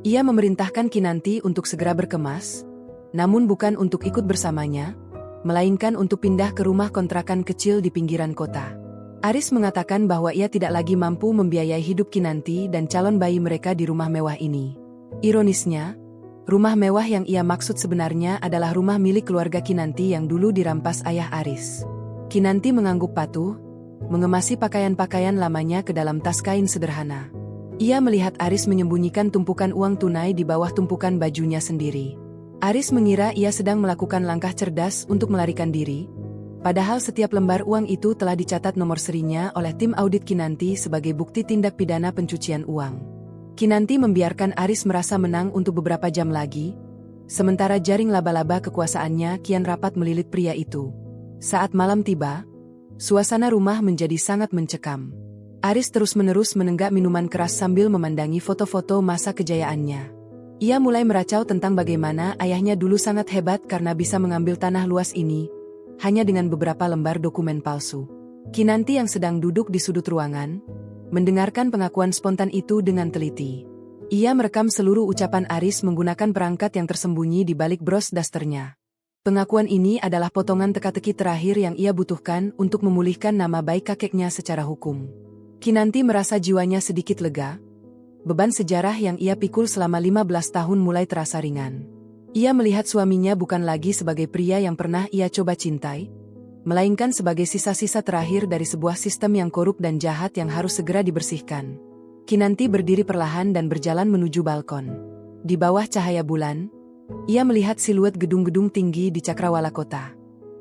Ia memerintahkan Kinanti untuk segera berkemas, namun bukan untuk ikut bersamanya, melainkan untuk pindah ke rumah kontrakan kecil di pinggiran kota. Aris mengatakan bahwa ia tidak lagi mampu membiayai hidup Kinanti dan calon bayi mereka di rumah mewah ini. Ironisnya, rumah mewah yang ia maksud sebenarnya adalah rumah milik keluarga Kinanti yang dulu dirampas ayah Aris. Kinanti mengangguk patuh, mengemasi pakaian-pakaian lamanya ke dalam tas kain sederhana. Ia melihat Aris menyembunyikan tumpukan uang tunai di bawah tumpukan bajunya sendiri. Aris mengira ia sedang melakukan langkah cerdas untuk melarikan diri, padahal setiap lembar uang itu telah dicatat nomor serinya oleh tim audit Kinanti sebagai bukti tindak pidana pencucian uang. Kinanti membiarkan Aris merasa menang untuk beberapa jam lagi, sementara jaring laba-laba kekuasaannya kian rapat melilit pria itu. Saat malam tiba, suasana rumah menjadi sangat mencekam. Aris terus-menerus menenggak minuman keras sambil memandangi foto-foto masa kejayaannya. Ia mulai meracau tentang bagaimana ayahnya dulu sangat hebat karena bisa mengambil tanah luas ini, hanya dengan beberapa lembar dokumen palsu. Kinanti yang sedang duduk di sudut ruangan, mendengarkan pengakuan spontan itu dengan teliti. Ia merekam seluruh ucapan Aris menggunakan perangkat yang tersembunyi di balik bros dasternya. Pengakuan ini adalah potongan teka-teki terakhir yang ia butuhkan untuk memulihkan nama baik kakeknya secara hukum. Kinanti merasa jiwanya sedikit lega. Beban sejarah yang ia pikul selama 15 tahun mulai terasa ringan. Ia melihat suaminya bukan lagi sebagai pria yang pernah ia coba cintai, melainkan sebagai sisa-sisa terakhir dari sebuah sistem yang korup dan jahat yang harus segera dibersihkan. Kinanti berdiri perlahan dan berjalan menuju balkon. Di bawah cahaya bulan, ia melihat siluet gedung-gedung tinggi di cakrawala kota.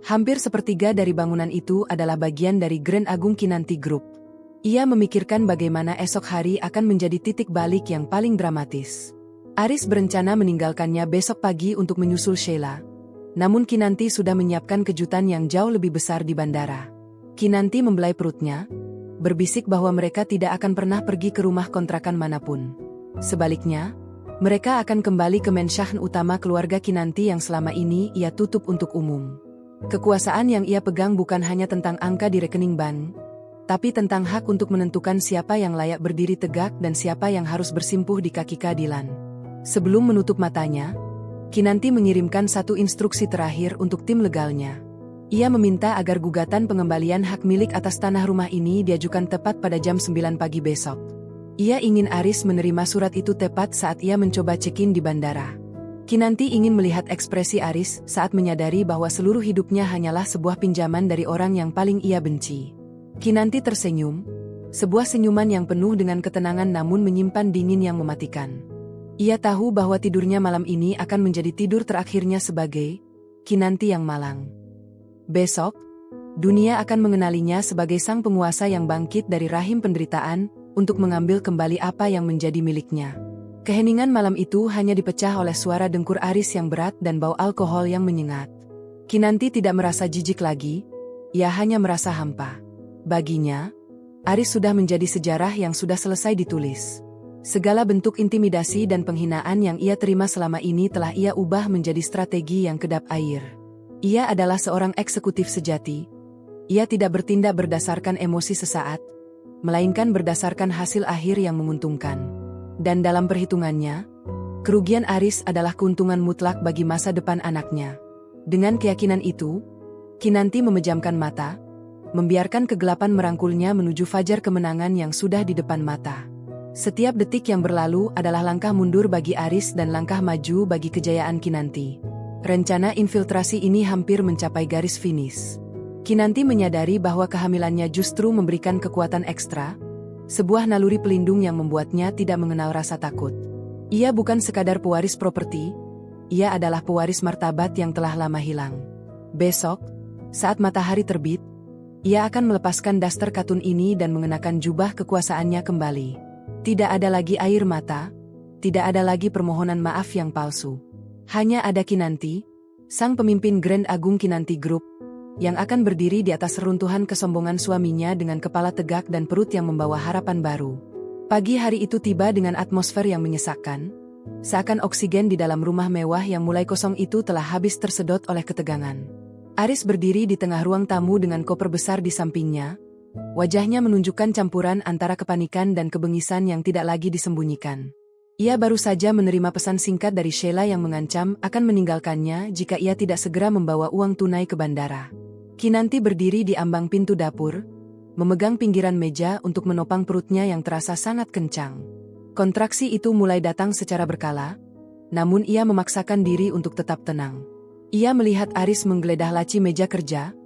Hampir sepertiga dari bangunan itu adalah bagian dari Grand Agung Kinanti Group. Ia memikirkan bagaimana esok hari akan menjadi titik balik yang paling dramatis. Aris berencana meninggalkannya besok pagi untuk menyusul Sheila. Namun Kinanti sudah menyiapkan kejutan yang jauh lebih besar di bandara. Kinanti membelai perutnya, berbisik bahwa mereka tidak akan pernah pergi ke rumah kontrakan manapun. Sebaliknya, mereka akan kembali ke mensahn utama keluarga Kinanti yang selama ini ia tutup untuk umum. Kekuasaan yang ia pegang bukan hanya tentang angka di rekening bank, tapi tentang hak untuk menentukan siapa yang layak berdiri tegak dan siapa yang harus bersimpuh di kaki keadilan. Sebelum menutup matanya, Kinanti mengirimkan satu instruksi terakhir untuk tim legalnya. Ia meminta agar gugatan pengembalian hak milik atas tanah rumah ini diajukan tepat pada jam 9 pagi besok. Ia ingin Aris menerima surat itu tepat saat ia mencoba check-in di bandara. Kinanti ingin melihat ekspresi Aris saat menyadari bahwa seluruh hidupnya hanyalah sebuah pinjaman dari orang yang paling ia benci. Kinanti tersenyum, sebuah senyuman yang penuh dengan ketenangan namun menyimpan dingin yang mematikan. Ia tahu bahwa tidurnya malam ini akan menjadi tidur terakhirnya sebagai Kinanti yang malang. Besok, dunia akan mengenalinya sebagai sang penguasa yang bangkit dari rahim penderitaan untuk mengambil kembali apa yang menjadi miliknya. Keheningan malam itu hanya dipecah oleh suara dengkur Aris yang berat dan bau alkohol yang menyengat. Kinanti tidak merasa jijik lagi, ia hanya merasa hampa. Baginya, Aris sudah menjadi sejarah yang sudah selesai ditulis. Segala bentuk intimidasi dan penghinaan yang ia terima selama ini telah ia ubah menjadi strategi yang kedap air. Ia adalah seorang eksekutif sejati. Ia tidak bertindak berdasarkan emosi sesaat, melainkan berdasarkan hasil akhir yang menguntungkan. Dan dalam perhitungannya, kerugian Aris adalah keuntungan mutlak bagi masa depan anaknya. Dengan keyakinan itu, Kinanti memejamkan mata, membiarkan kegelapan merangkulnya menuju fajar kemenangan yang sudah di depan mata. Setiap detik yang berlalu adalah langkah mundur bagi Aris dan langkah maju bagi kejayaan Kinanti. Rencana infiltrasi ini hampir mencapai garis finish. Kinanti menyadari bahwa kehamilannya justru memberikan kekuatan ekstra, sebuah naluri pelindung yang membuatnya tidak mengenal rasa takut. Ia bukan sekadar pewaris properti, ia adalah pewaris martabat yang telah lama hilang. Besok, saat matahari terbit, ia akan melepaskan daster katun ini dan mengenakan jubah kekuasaannya kembali. Tidak ada lagi air mata, tidak ada lagi permohonan maaf yang palsu. Hanya ada Kinanti, sang pemimpin Grand Agung Kinanti Group, yang akan berdiri di atas reruntuhan kesombongan suaminya dengan kepala tegak dan perut yang membawa harapan baru. Pagi hari itu tiba dengan atmosfer yang menyesakkan, seakan oksigen di dalam rumah mewah yang mulai kosong itu telah habis tersedot oleh ketegangan. Aris berdiri di tengah ruang tamu dengan koper besar di sampingnya, wajahnya menunjukkan campuran antara kepanikan dan kebengisan yang tidak lagi disembunyikan. Ia baru saja menerima pesan singkat dari Sheila yang mengancam akan meninggalkannya jika ia tidak segera membawa uang tunai ke bandara. Kinanti berdiri di ambang pintu dapur, memegang pinggiran meja untuk menopang perutnya yang terasa sangat kencang. Kontraksi itu mulai datang secara berkala, namun ia memaksakan diri untuk tetap tenang. Ia melihat Aris menggeledah laci meja kerja,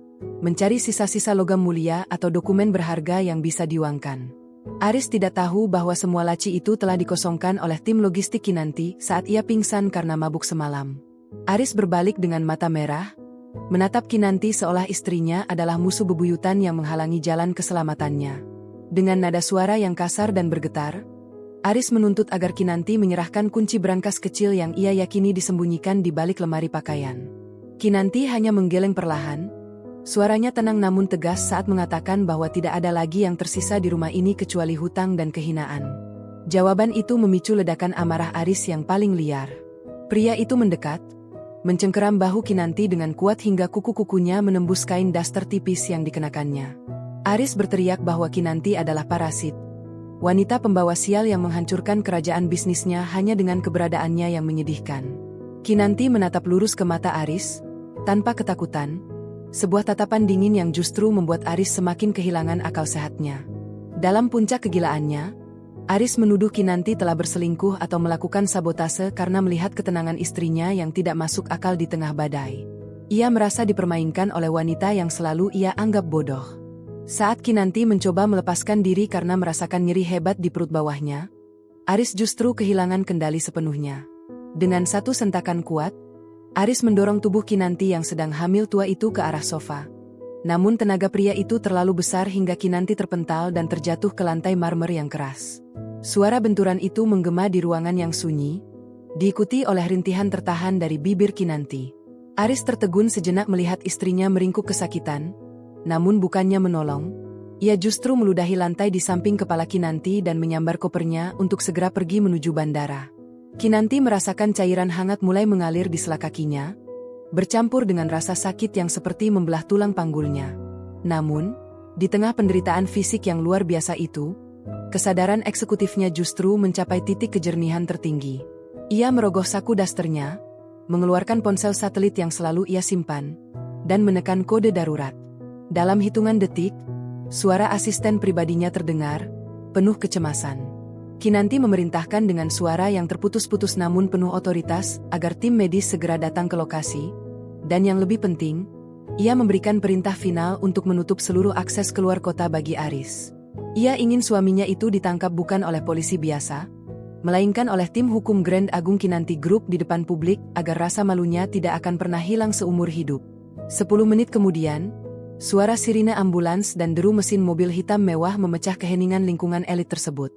mencari sisa-sisa logam mulia atau dokumen berharga yang bisa diuangkan. Aris tidak tahu bahwa semua laci itu telah dikosongkan oleh tim logistik Kinanti saat ia pingsan karena mabuk semalam. Aris berbalik dengan mata merah, menatap Kinanti seolah istrinya adalah musuh bebuyutan yang menghalangi jalan keselamatannya. Dengan nada suara yang kasar dan bergetar, Aris menuntut agar Kinanti menyerahkan kunci brankas kecil yang ia yakini disembunyikan di balik lemari pakaian. Kinanti hanya menggeleng perlahan, suaranya tenang namun tegas saat mengatakan bahwa tidak ada lagi yang tersisa di rumah ini kecuali hutang dan kehinaan. Jawaban itu memicu ledakan amarah Aris yang paling liar. Pria itu mendekat, mencengkeram bahu Kinanti dengan kuat hingga kuku-kukunya menembus kain daster tipis yang dikenakannya. Aris berteriak bahwa Kinanti adalah parasit, wanita pembawa sial yang menghancurkan kerajaan bisnisnya hanya dengan keberadaannya yang menyedihkan. Kinanti menatap lurus ke mata Aris, tanpa ketakutan, sebuah tatapan dingin yang justru membuat Aris semakin kehilangan akal sehatnya. Dalam puncak kegilaannya, Aris menuduh Kinanti telah berselingkuh atau melakukan sabotase karena melihat ketenangan istrinya yang tidak masuk akal di tengah badai. Ia merasa dipermainkan oleh wanita yang selalu ia anggap bodoh. Saat Kinanti mencoba melepaskan diri karena merasakan nyeri hebat di perut bawahnya, Aris justru kehilangan kendali sepenuhnya. Dengan satu sentakan kuat, Aris mendorong tubuh Kinanti yang sedang hamil tua itu ke arah sofa. Namun tenaga pria itu terlalu besar hingga Kinanti terpental dan terjatuh ke lantai marmer yang keras. Suara benturan itu menggema di ruangan yang sunyi, diikuti oleh rintihan tertahan dari bibir Kinanti. Aris tertegun sejenak melihat istrinya meringkuk kesakitan, namun bukannya menolong, ia justru meludahi lantai di samping kepala Kinanti dan menyambar kopernya untuk segera pergi menuju bandara. Kinanti merasakan cairan hangat mulai mengalir di sela kakinya, bercampur dengan rasa sakit yang seperti membelah tulang panggulnya. Namun, di tengah penderitaan fisik yang luar biasa itu, kesadaran eksekutifnya justru mencapai titik kejernihan tertinggi. Ia merogoh saku dasternya, mengeluarkan ponsel satelit yang selalu ia simpan, dan menekan kode darurat. Dalam hitungan detik, suara asisten pribadinya terdengar, penuh kecemasan. Kinanti memerintahkan dengan suara yang terputus-putus namun penuh otoritas, agar tim medis segera datang ke lokasi, dan yang lebih penting, ia memberikan perintah final untuk menutup seluruh akses keluar kota bagi Aris. Ia ingin suaminya itu ditangkap bukan oleh polisi biasa, melainkan oleh tim hukum Grand Agung Kinanti Group di depan publik agar rasa malunya tidak akan pernah hilang seumur hidup. 10 menit kemudian, suara sirine ambulans dan deru mesin mobil hitam mewah memecah keheningan lingkungan elit tersebut.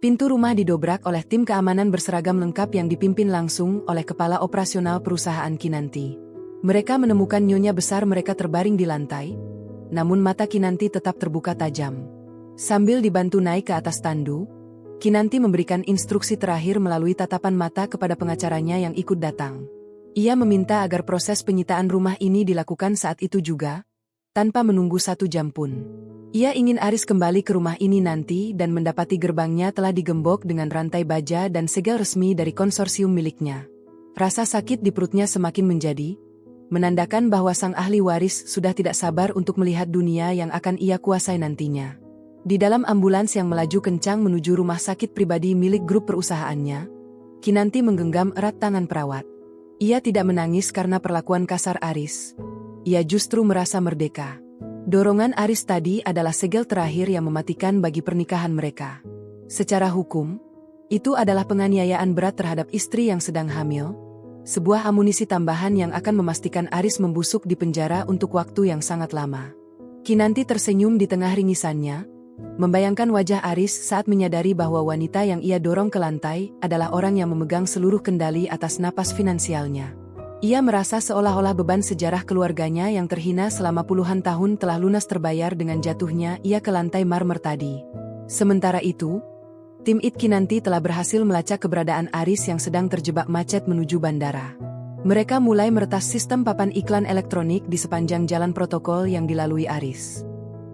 Pintu rumah didobrak oleh tim keamanan berseragam lengkap yang dipimpin langsung oleh kepala operasional perusahaan Kinanti. Mereka menemukan nyonya besar mereka terbaring di lantai, namun mata Kinanti tetap terbuka tajam. Sambil dibantu naik ke atas tandu, Kinanti memberikan instruksi terakhir melalui tatapan mata kepada pengacaranya yang ikut datang. Ia meminta agar proses penyitaan rumah ini dilakukan saat itu juga, tanpa menunggu 1 jam pun. Ia ingin Aris kembali ke rumah ini nanti dan mendapati gerbangnya telah digembok dengan rantai baja dan segel resmi dari konsorsium miliknya. Rasa sakit di perutnya semakin menjadi, menandakan bahwa sang ahli waris sudah tidak sabar untuk melihat dunia yang akan ia kuasai nantinya. Di dalam ambulans yang melaju kencang menuju rumah sakit pribadi milik grup perusahaannya, Kinanti menggenggam erat tangan perawat. Ia tidak menangis karena perlakuan kasar Aris. Ia justru merasa merdeka. Dorongan Aris tadi adalah segel terakhir yang mematikan bagi pernikahan mereka. Secara hukum, itu adalah penganiayaan berat terhadap istri yang sedang hamil, sebuah amunisi tambahan yang akan memastikan Aris membusuk di penjara untuk waktu yang sangat lama. Kinanti tersenyum di tengah ringisannya, membayangkan wajah Aris saat menyadari bahwa wanita yang ia dorong ke lantai adalah orang yang memegang seluruh kendali atas napas finansialnya. Ia merasa seolah-olah beban sejarah keluarganya yang terhina selama puluhan tahun telah lunas terbayar dengan jatuhnya ia ke lantai marmer tadi. Sementara itu, tim IT Kinanti telah berhasil melacak keberadaan Aris yang sedang terjebak macet menuju bandara. Mereka mulai meretas sistem papan iklan elektronik di sepanjang jalan protokol yang dilalui Aris.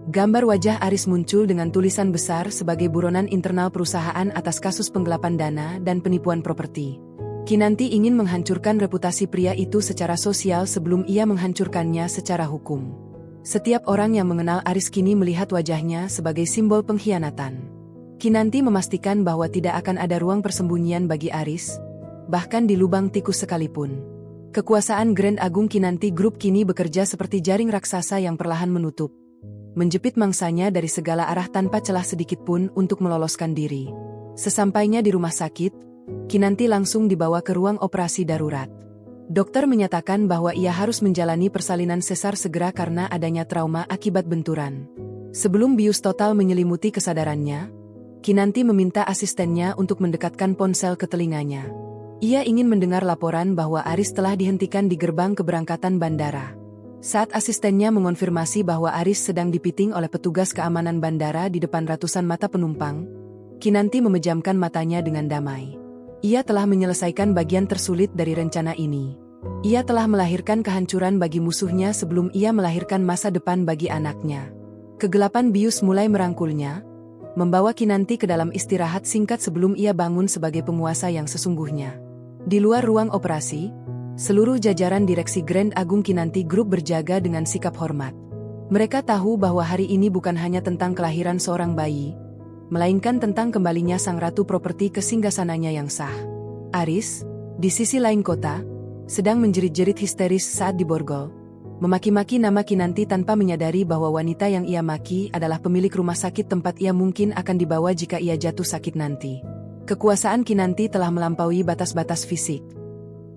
Gambar wajah Aris muncul dengan tulisan besar sebagai buronan internal perusahaan atas kasus penggelapan dana dan penipuan properti. Kinanti ingin menghancurkan reputasi pria itu secara sosial sebelum ia menghancurkannya secara hukum. Setiap orang yang mengenal Aris kini melihat wajahnya sebagai simbol pengkhianatan. Kinanti memastikan bahwa tidak akan ada ruang persembunyian bagi Aris, bahkan di lubang tikus sekalipun. Kekuasaan Grand Agung Kinanti Group kini bekerja seperti jaring raksasa yang perlahan menutup, menjepit mangsanya dari segala arah tanpa celah sedikit pun untuk meloloskan diri. Sesampainya di rumah sakit, Kinanti langsung dibawa ke ruang operasi darurat. Dokter menyatakan bahwa ia harus menjalani persalinan sesar segera karena adanya trauma akibat benturan. Sebelum bius total menyelimuti kesadarannya, Kinanti meminta asistennya untuk mendekatkan ponsel ke telinganya. Ia ingin mendengar laporan bahwa Aris telah dihentikan di gerbang keberangkatan bandara. Saat asistennya mengonfirmasi bahwa Aris sedang dipiting oleh petugas keamanan bandara di depan ratusan mata penumpang, Kinanti memejamkan matanya dengan damai. Ia telah menyelesaikan bagian tersulit dari rencana ini. Ia telah melahirkan kehancuran bagi musuhnya sebelum ia melahirkan masa depan bagi anaknya. Kegelapan bius mulai merangkulnya, membawa Kinanti ke dalam istirahat singkat sebelum ia bangun sebagai penguasa yang sesungguhnya. Di luar ruang operasi, seluruh jajaran direksi Grand Agung Kinanti Group berjaga dengan sikap hormat. Mereka tahu bahwa hari ini bukan hanya tentang kelahiran seorang bayi, melainkan tentang kembalinya sang ratu properti ke singgasananya yang sah. Aris, di sisi lain kota, sedang menjerit-jerit histeris saat diborgol, memaki-maki nama Kinanti tanpa menyadari bahwa wanita yang ia maki adalah pemilik rumah sakit tempat ia mungkin akan dibawa jika ia jatuh sakit nanti. Kekuasaan Kinanti telah melampaui batas-batas fisik.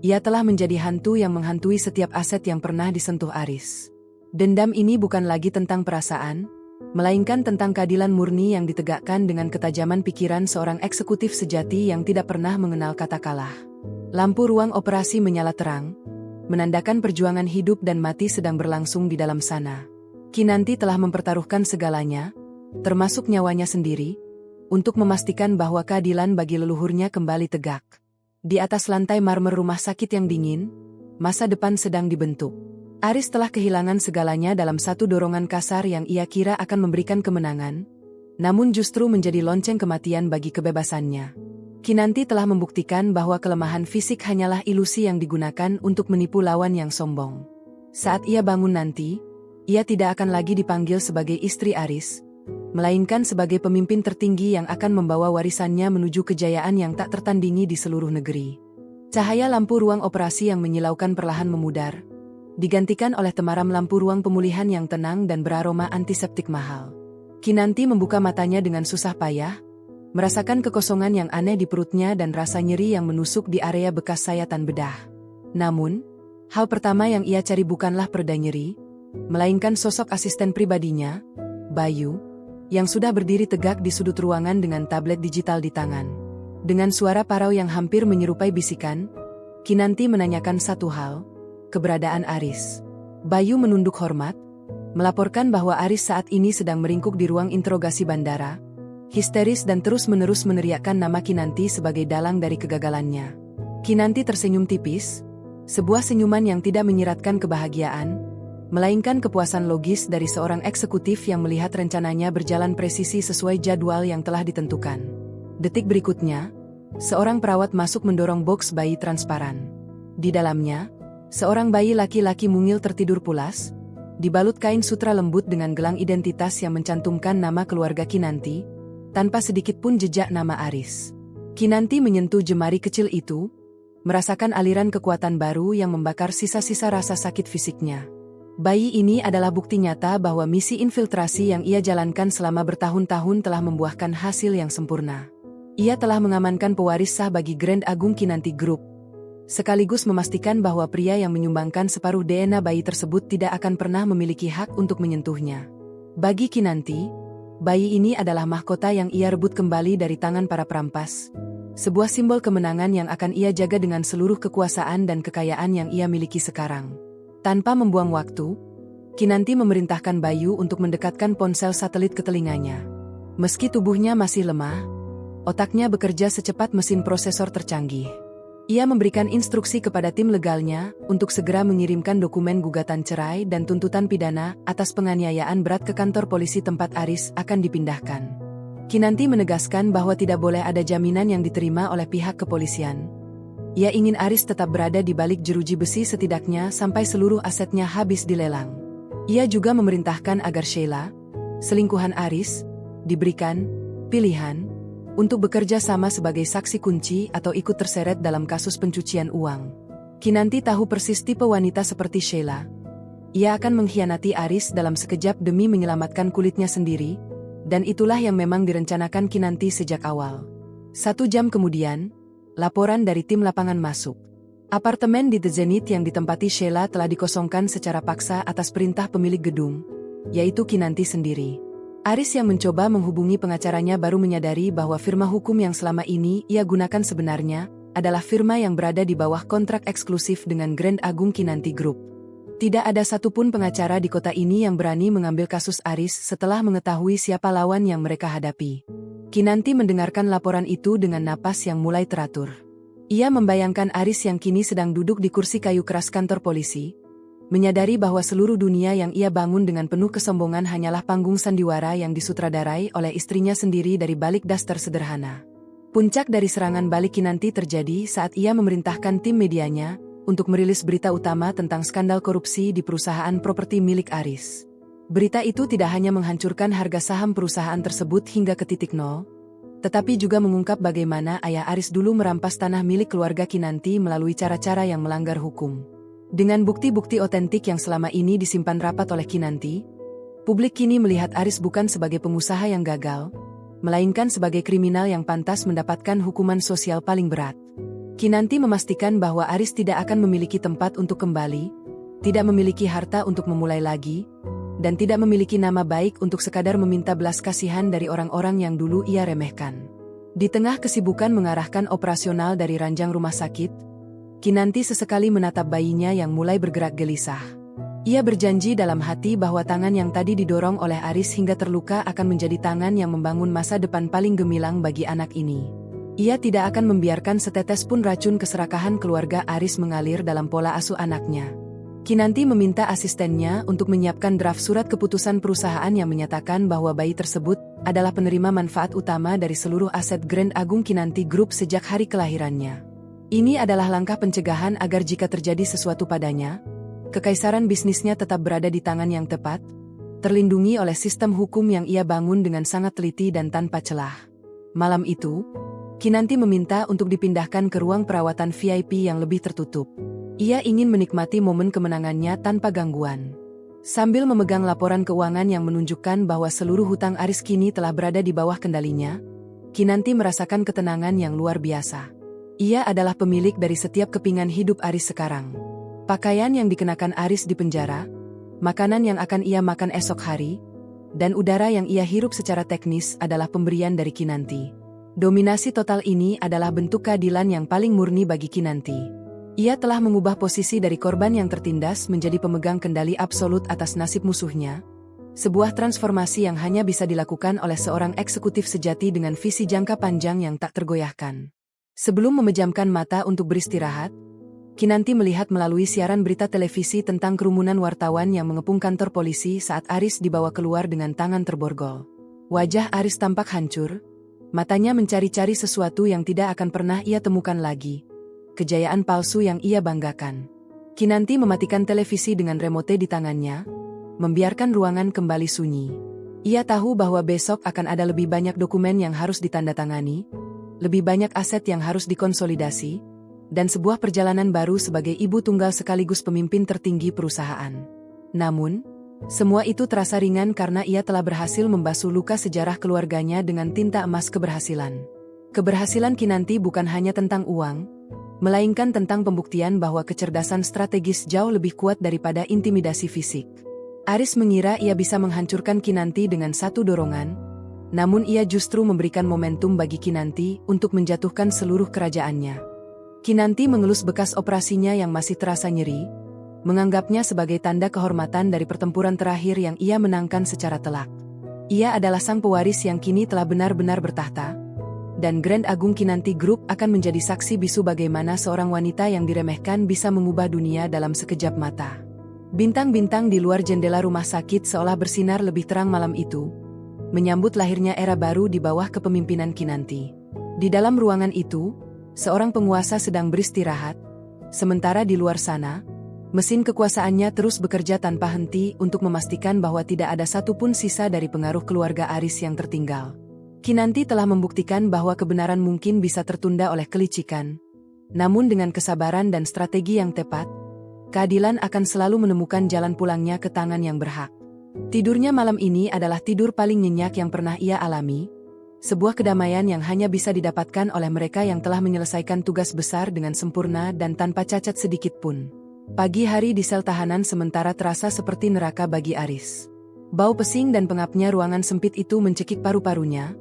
Ia telah menjadi hantu yang menghantui setiap aset yang pernah disentuh Aris. Dendam ini bukan lagi tentang perasaan, melainkan tentang keadilan murni yang ditegakkan dengan ketajaman pikiran seorang eksekutif sejati yang tidak pernah mengenal kata kalah. Lampu ruang operasi menyala terang, menandakan perjuangan hidup dan mati sedang berlangsung di dalam sana. Kinanti telah mempertaruhkan segalanya, termasuk nyawanya sendiri, untuk memastikan bahwa keadilan bagi leluhurnya kembali tegak. Di atas lantai marmer rumah sakit yang dingin, masa depan sedang dibentuk. Aris telah kehilangan segalanya dalam satu dorongan kasar yang ia kira akan memberikan kemenangan, namun justru menjadi lonceng kematian bagi kebebasannya. Kinanti telah membuktikan bahwa kelemahan fisik hanyalah ilusi yang digunakan untuk menipu lawan yang sombong. Saat ia bangun nanti, ia tidak akan lagi dipanggil sebagai istri Aris, melainkan sebagai pemimpin tertinggi yang akan membawa warisannya menuju kejayaan yang tak tertandingi di seluruh negeri. Cahaya lampu ruang operasi yang menyilaukan perlahan memudar, digantikan oleh temaram lampu ruang pemulihan yang tenang dan beraroma antiseptik mahal. Kinanti membuka matanya dengan susah payah, merasakan kekosongan yang aneh di perutnya dan rasa nyeri yang menusuk di area bekas sayatan bedah. Namun, hal pertama yang ia cari bukanlah pereda nyeri, melainkan sosok asisten pribadinya, Bayu, yang sudah berdiri tegak di sudut ruangan dengan tablet digital di tangan. Dengan suara parau yang hampir menyerupai bisikan, Kinanti menanyakan satu hal, keberadaan Aris. Bayu menunduk hormat, melaporkan bahwa Aris saat ini sedang meringkuk di ruang interogasi bandara, histeris dan terus-menerus meneriakkan nama Kinanti sebagai dalang dari kegagalannya. Kinanti tersenyum tipis, sebuah senyuman yang tidak menyiratkan kebahagiaan, melainkan kepuasan logis dari seorang eksekutif yang melihat rencananya berjalan presisi sesuai jadwal yang telah ditentukan. Detik berikutnya, seorang perawat masuk mendorong box bayi transparan. Di dalamnya, seorang bayi laki-laki mungil tertidur pulas, dibalut kain sutra lembut dengan gelang identitas yang mencantumkan nama keluarga Kinanti, tanpa sedikit pun jejak nama Aris. Kinanti menyentuh jemari kecil itu, merasakan aliran kekuatan baru yang membakar sisa-sisa rasa sakit fisiknya. Bayi ini adalah bukti nyata bahwa misi infiltrasi yang ia jalankan selama bertahun-tahun telah membuahkan hasil yang sempurna. Ia telah mengamankan pewaris sah bagi Grand Agung Kinanti Group, sekaligus memastikan bahwa pria yang menyumbangkan separuh DNA bayi tersebut tidak akan pernah memiliki hak untuk menyentuhnya. Bagi Kinanti, bayi ini adalah mahkota yang ia rebut kembali dari tangan para perampas. Sebuah simbol kemenangan yang akan ia jaga dengan seluruh kekuasaan dan kekayaan yang ia miliki sekarang. Tanpa membuang waktu, Kinanti memerintahkan Bayu untuk mendekatkan ponsel satelit ke telinganya. Meski tubuhnya masih lemah, otaknya bekerja secepat mesin prosesor tercanggih. Ia memberikan instruksi kepada tim legalnya untuk segera mengirimkan dokumen gugatan cerai dan tuntutan pidana atas penganiayaan berat ke kantor polisi tempat Aris akan dipindahkan. Kinanti menegaskan bahwa tidak boleh ada jaminan yang diterima oleh pihak kepolisian. Ia ingin Aris tetap berada di balik jeruji besi setidaknya sampai seluruh asetnya habis dilelang. Ia juga memerintahkan agar Sheila, selingkuhan Aris, diberikan pilihan untuk bekerja sama sebagai saksi kunci atau ikut terseret dalam kasus pencucian uang. Kinanti tahu persis tipe wanita seperti Sheila. Ia akan mengkhianati Aris dalam sekejap demi menyelamatkan kulitnya sendiri, dan itulah yang memang direncanakan Kinanti sejak awal. 1 jam kemudian, laporan dari tim lapangan masuk. Apartemen di The Zenith yang ditempati Sheila telah dikosongkan secara paksa atas perintah pemilik gedung, yaitu Kinanti sendiri. Aris yang mencoba menghubungi pengacaranya baru menyadari bahwa firma hukum yang selama ini ia gunakan sebenarnya adalah firma yang berada di bawah kontrak eksklusif dengan Grand Agung Kinanti Group. Tidak ada satupun pengacara di kota ini yang berani mengambil kasus Aris setelah mengetahui siapa lawan yang mereka hadapi. Kinanti mendengarkan laporan itu dengan napas yang mulai teratur. Ia membayangkan Aris yang kini sedang duduk di kursi kayu keras kantor polisi, Menyadari bahwa seluruh dunia yang ia bangun dengan penuh kesombongan hanyalah panggung sandiwara yang disutradarai oleh istrinya sendiri dari balik daster sederhana. Puncak dari serangan balik Kinanti terjadi saat ia memerintahkan tim medianya untuk merilis berita utama tentang skandal korupsi di perusahaan properti milik Aris. Berita itu tidak hanya menghancurkan harga saham perusahaan tersebut hingga ke titik nol, tetapi juga mengungkap bagaimana ayah Aris dulu merampas tanah milik keluarga Kinanti melalui cara-cara yang melanggar hukum. Dengan bukti-bukti otentik yang selama ini disimpan rapat oleh Kinanti, publik kini melihat Aris bukan sebagai pengusaha yang gagal, melainkan sebagai kriminal yang pantas mendapatkan hukuman sosial paling berat. Kinanti memastikan bahwa Aris tidak akan memiliki tempat untuk kembali, tidak memiliki harta untuk memulai lagi, dan tidak memiliki nama baik untuk sekadar meminta belas kasihan dari orang-orang yang dulu ia remehkan. Di tengah kesibukan mengarahkan operasional dari ranjang rumah sakit, Kinanti sesekali menatap bayinya yang mulai bergerak gelisah. Ia berjanji dalam hati bahwa tangan yang tadi didorong oleh Aris hingga terluka akan menjadi tangan yang membangun masa depan paling gemilang bagi anak ini. Ia tidak akan membiarkan setetes pun racun keserakahan keluarga Aris mengalir dalam pola asuh anaknya. Kinanti meminta asistennya untuk menyiapkan draft surat keputusan perusahaan yang menyatakan bahwa bayi tersebut adalah penerima manfaat utama dari seluruh aset Grand Agung Kinanti Group sejak hari kelahirannya. Ini adalah langkah pencegahan agar jika terjadi sesuatu padanya, kekaisaran bisnisnya tetap berada di tangan yang tepat, terlindungi oleh sistem hukum yang ia bangun dengan sangat teliti dan tanpa celah. Malam itu, Kinanti meminta untuk dipindahkan ke ruang perawatan VIP yang lebih tertutup. Ia ingin menikmati momen kemenangannya tanpa gangguan. Sambil memegang laporan keuangan yang menunjukkan bahwa seluruh hutang Aris kini telah berada di bawah kendalinya, Kinanti merasakan ketenangan yang luar biasa. Ia adalah pemilik dari setiap kepingan hidup Aris sekarang. Pakaian yang dikenakan Aris di penjara, makanan yang akan ia makan esok hari, dan udara yang ia hirup secara teknis adalah pemberian dari Kinanti. Dominasi total ini adalah bentuk keadilan yang paling murni bagi Kinanti. Ia telah mengubah posisi dari korban yang tertindas menjadi pemegang kendali absolut atas nasib musuhnya. Sebuah transformasi yang hanya bisa dilakukan oleh seorang eksekutif sejati dengan visi jangka panjang yang tak tergoyahkan. Sebelum memejamkan mata untuk beristirahat, Kinanti melihat melalui siaran berita televisi tentang kerumunan wartawan yang mengepung kantor polisi saat Aris dibawa keluar dengan tangan terborgol. Wajah Aris tampak hancur, matanya mencari-cari sesuatu yang tidak akan pernah ia temukan lagi. Kejayaan palsu yang ia banggakan. Kinanti mematikan televisi dengan remote di tangannya, membiarkan ruangan kembali sunyi. Ia tahu bahwa besok akan ada lebih banyak dokumen yang harus ditandatangani, lebih banyak aset yang harus dikonsolidasi, dan sebuah perjalanan baru sebagai ibu tunggal sekaligus pemimpin tertinggi perusahaan. Namun, semua itu terasa ringan karena ia telah berhasil membasuh luka sejarah keluarganya dengan tinta emas keberhasilan. Keberhasilan Kinanti bukan hanya tentang uang, melainkan tentang pembuktian bahwa kecerdasan strategis jauh lebih kuat daripada intimidasi fisik. Aris mengira ia bisa menghancurkan Kinanti dengan satu dorongan, namun ia justru memberikan momentum bagi Kinanti untuk menjatuhkan seluruh kerajaannya. Kinanti mengelus bekas operasinya yang masih terasa nyeri, menganggapnya sebagai tanda kehormatan dari pertempuran terakhir yang ia menangkan secara telak. Ia adalah sang pewaris yang kini telah benar-benar bertahta, dan Grand Agung Kinanti Group akan menjadi saksi bisu bagaimana seorang wanita yang diremehkan bisa mengubah dunia dalam sekejap mata. Bintang-bintang di luar jendela rumah sakit seolah bersinar lebih terang malam itu, menyambut lahirnya era baru di bawah kepemimpinan Kinanti. Di dalam ruangan itu, seorang penguasa sedang beristirahat, sementara di luar sana, mesin kekuasaannya terus bekerja tanpa henti untuk memastikan bahwa tidak ada satupun sisa dari pengaruh keluarga Aris yang tertinggal. Kinanti telah membuktikan bahwa kebenaran mungkin bisa tertunda oleh kelicikan, namun dengan kesabaran dan strategi yang tepat, keadilan akan selalu menemukan jalan pulangnya ke tangan yang berhak. Tidurnya malam ini adalah tidur paling nyenyak yang pernah ia alami, sebuah kedamaian yang hanya bisa didapatkan oleh mereka yang telah menyelesaikan tugas besar dengan sempurna dan tanpa cacat sedikit pun. Pagi hari di sel tahanan sementara terasa seperti neraka bagi Aris. Bau pesing dan pengapnya ruangan sempit itu mencekik paru-parunya,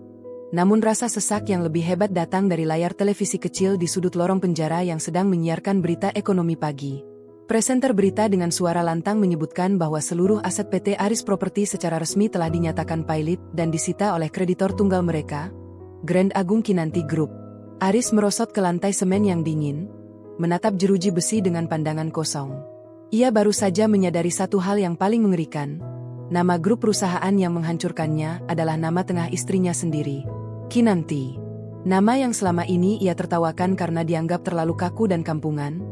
namun rasa sesak yang lebih hebat datang dari layar televisi kecil di sudut lorong penjara yang sedang menyiarkan berita ekonomi pagi. Presenter berita dengan suara lantang menyebutkan bahwa seluruh aset PT Aris Property secara resmi telah dinyatakan pailit dan disita oleh kreditor tunggal mereka, Grand Agung Kinanti Group. Aris merosot ke lantai semen yang dingin, menatap jeruji besi dengan pandangan kosong. Ia baru saja menyadari satu hal yang paling mengerikan. Nama grup perusahaan yang menghancurkannya adalah nama tengah istrinya sendiri, Kinanti. Nama yang selama ini ia tertawakan karena dianggap terlalu kaku dan kampungan,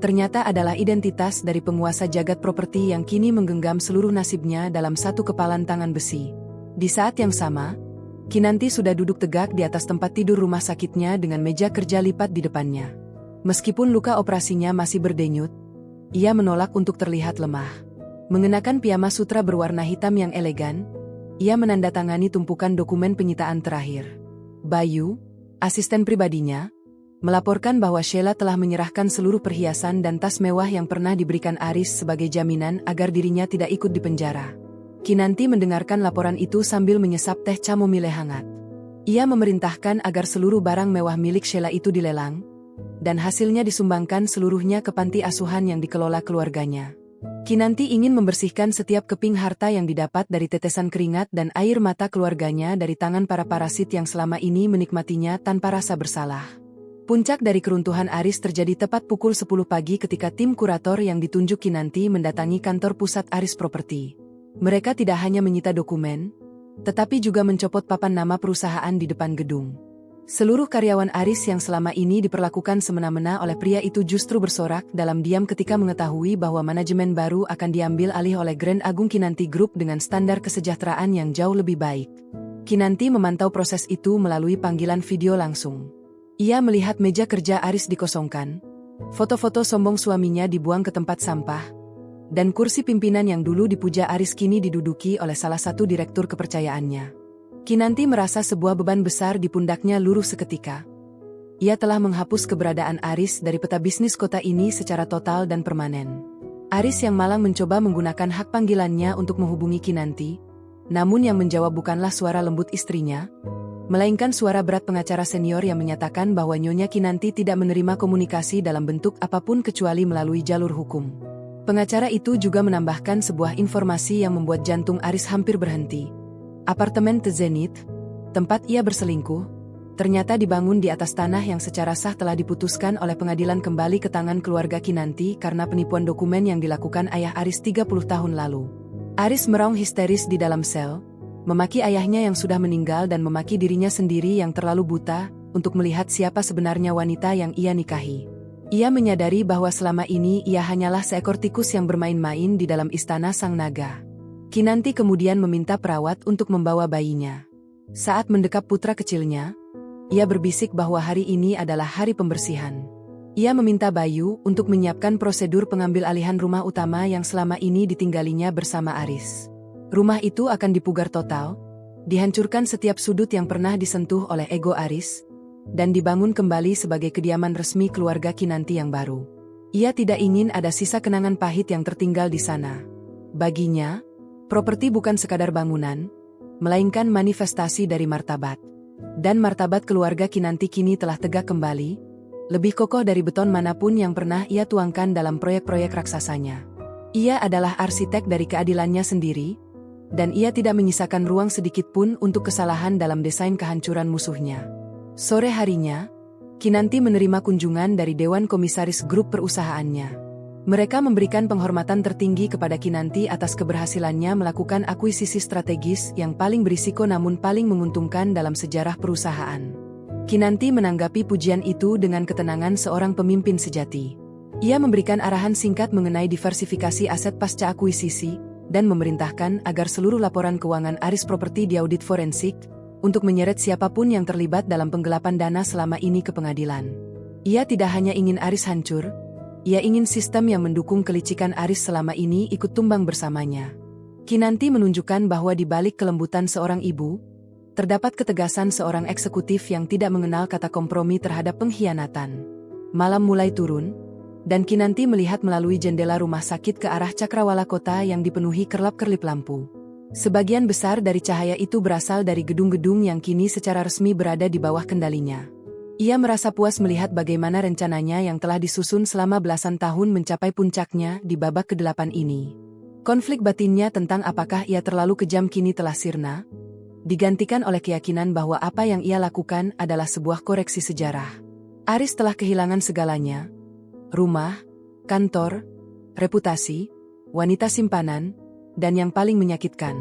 ternyata adalah identitas dari penguasa jagat properti yang kini menggenggam seluruh nasibnya dalam satu kepalan tangan besi. Di saat yang sama, Kinanti sudah duduk tegak di atas tempat tidur rumah sakitnya dengan meja kerja lipat di depannya. Meskipun luka operasinya masih berdenyut, ia menolak untuk terlihat lemah. Mengenakan piyama sutra berwarna hitam yang elegan, ia menandatangani tumpukan dokumen penyitaan terakhir. Bayu, asisten pribadinya, melaporkan bahwa Sheila telah menyerahkan seluruh perhiasan dan tas mewah yang pernah diberikan Aris sebagai jaminan agar dirinya tidak ikut di penjara. Kinanti mendengarkan laporan itu sambil menyesap teh chamomile hangat. Ia memerintahkan agar seluruh barang mewah milik Sheila itu dilelang, dan hasilnya disumbangkan seluruhnya ke panti asuhan yang dikelola keluarganya. Kinanti ingin membersihkan setiap keping harta yang didapat dari tetesan keringat dan air mata keluarganya dari tangan para parasit yang selama ini menikmatinya tanpa rasa bersalah. Puncak dari keruntuhan Aris terjadi tepat pukul 10 pagi ketika tim kurator yang ditunjuk Kinanti mendatangi kantor pusat Aris Property. Mereka tidak hanya menyita dokumen, tetapi juga mencopot papan nama perusahaan di depan gedung. Seluruh karyawan Aris yang selama ini diperlakukan semena-mena oleh pria itu justru bersorak dalam diam ketika mengetahui bahwa manajemen baru akan diambil alih oleh Grand Agung Kinanti Group dengan standar kesejahteraan yang jauh lebih baik. Kinanti memantau proses itu melalui panggilan video langsung. Ia melihat meja kerja Aris dikosongkan, foto-foto sombong suaminya dibuang ke tempat sampah, dan kursi pimpinan yang dulu dipuja Aris kini diduduki oleh salah satu direktur kepercayaannya. Kinanti merasa sebuah beban besar di pundaknya luruh seketika. Ia telah menghapus keberadaan Aris dari peta bisnis kota ini secara total dan permanen. Aris yang malang mencoba menggunakan hak panggilannya untuk menghubungi Kinanti, namun yang menjawab bukanlah suara lembut istrinya, melainkan suara berat pengacara senior yang menyatakan bahwa Nyonya Kinanti tidak menerima komunikasi dalam bentuk apapun kecuali melalui jalur hukum. Pengacara itu juga menambahkan sebuah informasi yang membuat jantung Aris hampir berhenti. Apartemen The Zenith, tempat ia berselingkuh, ternyata dibangun di atas tanah yang secara sah telah diputuskan oleh pengadilan kembali ke tangan keluarga Kinanti karena penipuan dokumen yang dilakukan ayah Aris 30 tahun lalu. Aris meraung histeris di dalam sel, memaki ayahnya yang sudah meninggal dan memaki dirinya sendiri yang terlalu buta untuk melihat siapa sebenarnya wanita yang ia nikahi. Ia menyadari bahwa selama ini ia hanyalah seekor tikus yang bermain-main di dalam istana sang naga. Kinanti kemudian meminta perawat untuk membawa bayinya. Saat mendekap putra kecilnya, ia berbisik bahwa hari ini adalah hari pembersihan. Ia meminta Bayu untuk menyiapkan prosedur pengambil alihan rumah utama yang selama ini ditinggalinya bersama Aris. Rumah itu akan dipugar total, dihancurkan setiap sudut yang pernah disentuh oleh ego Aris, dan dibangun kembali sebagai kediaman resmi keluarga Kinanti yang baru. Ia tidak ingin ada sisa kenangan pahit yang tertinggal di sana. Baginya, properti bukan sekadar bangunan, melainkan manifestasi dari martabat. Dan martabat keluarga Kinanti kini telah tegak kembali, lebih kokoh dari beton manapun yang pernah ia tuangkan dalam proyek-proyek raksasanya. Ia adalah arsitek dari keadilannya sendiri, dan ia tidak menyisakan ruang sedikit pun untuk kesalahan dalam desain kehancuran musuhnya. Sore harinya, Kinanti menerima kunjungan dari Dewan Komisaris Grup perusahaannya. Mereka memberikan penghormatan tertinggi kepada Kinanti atas keberhasilannya melakukan akuisisi strategis yang paling berisiko namun paling menguntungkan dalam sejarah perusahaan. Kinanti menanggapi pujian itu dengan ketenangan seorang pemimpin sejati. Ia memberikan arahan singkat mengenai diversifikasi aset pasca akuisisi, dan memerintahkan agar seluruh laporan keuangan Aris Property diaudit forensik, untuk menyeret siapapun yang terlibat dalam penggelapan dana selama ini ke pengadilan. Ia tidak hanya ingin Aris hancur, ia ingin sistem yang mendukung kelicikan Aris selama ini ikut tumbang bersamanya. Kinanti menunjukkan bahwa di balik kelembutan seorang ibu, terdapat ketegasan seorang eksekutif yang tidak mengenal kata kompromi terhadap pengkhianatan. Malam mulai turun, dan Kinanti melihat melalui jendela rumah sakit ke arah cakrawala kota yang dipenuhi kerlap-kerlip lampu. Sebagian besar dari cahaya itu berasal dari gedung-gedung yang kini secara resmi berada di bawah kendalinya. Ia merasa puas melihat bagaimana rencananya yang telah disusun selama belasan tahun mencapai puncaknya di babak ke-8 ini. Konflik batinnya tentang apakah ia terlalu kejam kini telah sirna, digantikan oleh keyakinan bahwa apa yang ia lakukan adalah sebuah koreksi sejarah. Aris telah kehilangan segalanya, rumah, kantor, reputasi, wanita simpanan, dan yang paling menyakitkan,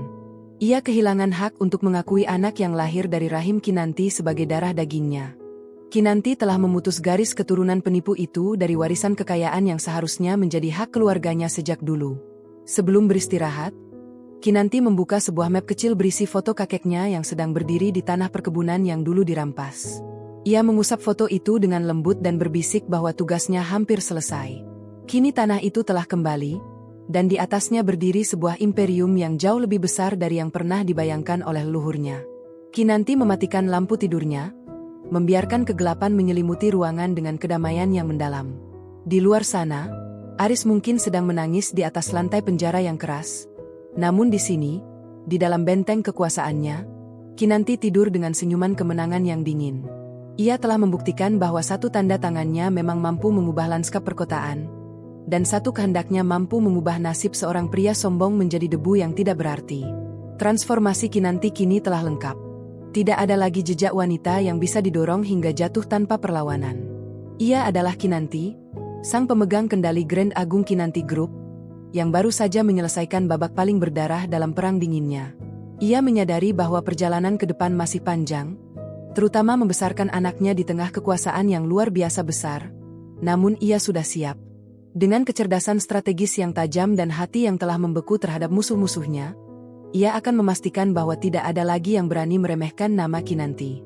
ia kehilangan hak untuk mengakui anak yang lahir dari rahim Kinanti sebagai darah dagingnya. Kinanti telah memutus garis keturunan penipu itu dari warisan kekayaan yang seharusnya menjadi hak keluarganya sejak dulu. Sebelum beristirahat, Kinanti membuka sebuah map kecil berisi foto kakeknya yang sedang berdiri di tanah perkebunan yang dulu dirampas. Ia mengusap foto itu dengan lembut dan berbisik bahwa tugasnya hampir selesai. Kini tanah itu telah kembali, dan di atasnya berdiri sebuah imperium yang jauh lebih besar dari yang pernah dibayangkan oleh leluhurnya. Kinanti mematikan lampu tidurnya, membiarkan kegelapan menyelimuti ruangan dengan kedamaian yang mendalam. Di luar sana, Aris mungkin sedang menangis di atas lantai penjara yang keras. Namun di sini, di dalam benteng kekuasaannya, Kinanti tidur dengan senyuman kemenangan yang dingin. Ia telah membuktikan bahwa satu tanda tangannya memang mampu mengubah lanskap perkotaan, dan satu kehendaknya mampu mengubah nasib seorang pria sombong menjadi debu yang tidak berarti. Transformasi Kinanti kini telah lengkap. Tidak ada lagi jejak wanita yang bisa didorong hingga jatuh tanpa perlawanan. Ia adalah Kinanti, sang pemegang kendali Grand Agung Kinanti Group, yang baru saja menyelesaikan babak paling berdarah dalam perang dinginnya. Ia menyadari bahwa perjalanan ke depan masih panjang, terutama membesarkan anaknya di tengah kekuasaan yang luar biasa besar. Namun ia sudah siap. Dengan kecerdasan strategis yang tajam dan hati yang telah membeku terhadap musuh-musuhnya, ia akan memastikan bahwa tidak ada lagi yang berani meremehkan nama Kinanti.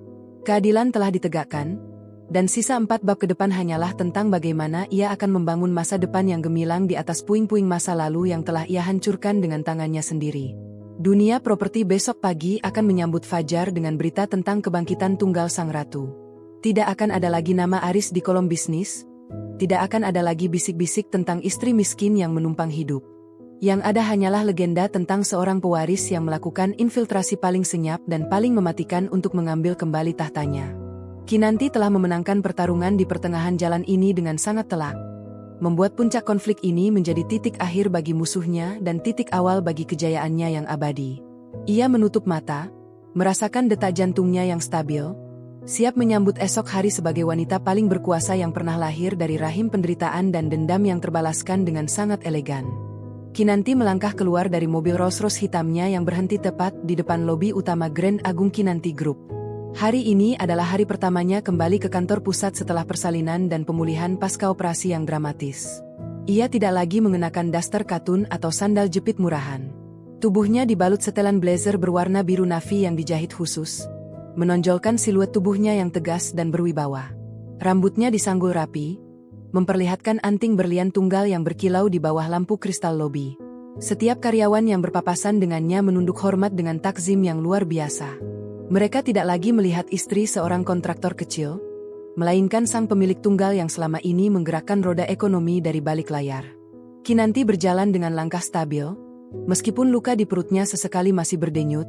Keadilan telah ditegakkan, dan sisa 4 bab ke depan hanyalah tentang bagaimana ia akan membangun masa depan yang gemilang di atas puing-puing masa lalu yang telah ia hancurkan dengan tangannya sendiri. Dunia properti besok pagi akan menyambut fajar dengan berita tentang kebangkitan tunggal sang ratu. Tidak akan ada lagi nama Aris di kolom bisnis, tidak akan ada lagi bisik-bisik tentang istri miskin yang menumpang hidup. Yang ada hanyalah legenda tentang seorang pewaris yang melakukan infiltrasi paling senyap dan paling mematikan untuk mengambil kembali tahtanya. Kinanti telah memenangkan pertarungan di pertengahan jalan ini dengan sangat telak, membuat puncak konflik ini menjadi titik akhir bagi musuhnya dan titik awal bagi kejayaannya yang abadi. Ia menutup mata, merasakan detak jantungnya yang stabil, siap menyambut esok hari sebagai wanita paling berkuasa yang pernah lahir dari rahim penderitaan dan dendam yang terbalaskan dengan sangat elegan. Kinanti melangkah keluar dari mobil Rolls-Royce hitamnya yang berhenti tepat di depan lobi utama Grand Agung Kinanti Group. Hari ini adalah hari pertamanya kembali ke kantor pusat setelah persalinan dan pemulihan pasca operasi yang dramatis. Ia tidak lagi mengenakan daster katun atau sandal jepit murahan. Tubuhnya dibalut setelan blazer berwarna biru navy yang dijahit khusus, menonjolkan siluet tubuhnya yang tegas dan berwibawa. Rambutnya disanggul rapi, memperlihatkan anting berlian tunggal yang berkilau di bawah lampu kristal lobi. Setiap karyawan yang berpapasan dengannya menunduk hormat dengan takzim yang luar biasa. Mereka tidak lagi melihat istri seorang kontraktor kecil, melainkan sang pemilik tunggal yang selama ini menggerakkan roda ekonomi dari balik layar. Kinanti berjalan dengan langkah stabil, meskipun luka di perutnya sesekali masih berdenyut,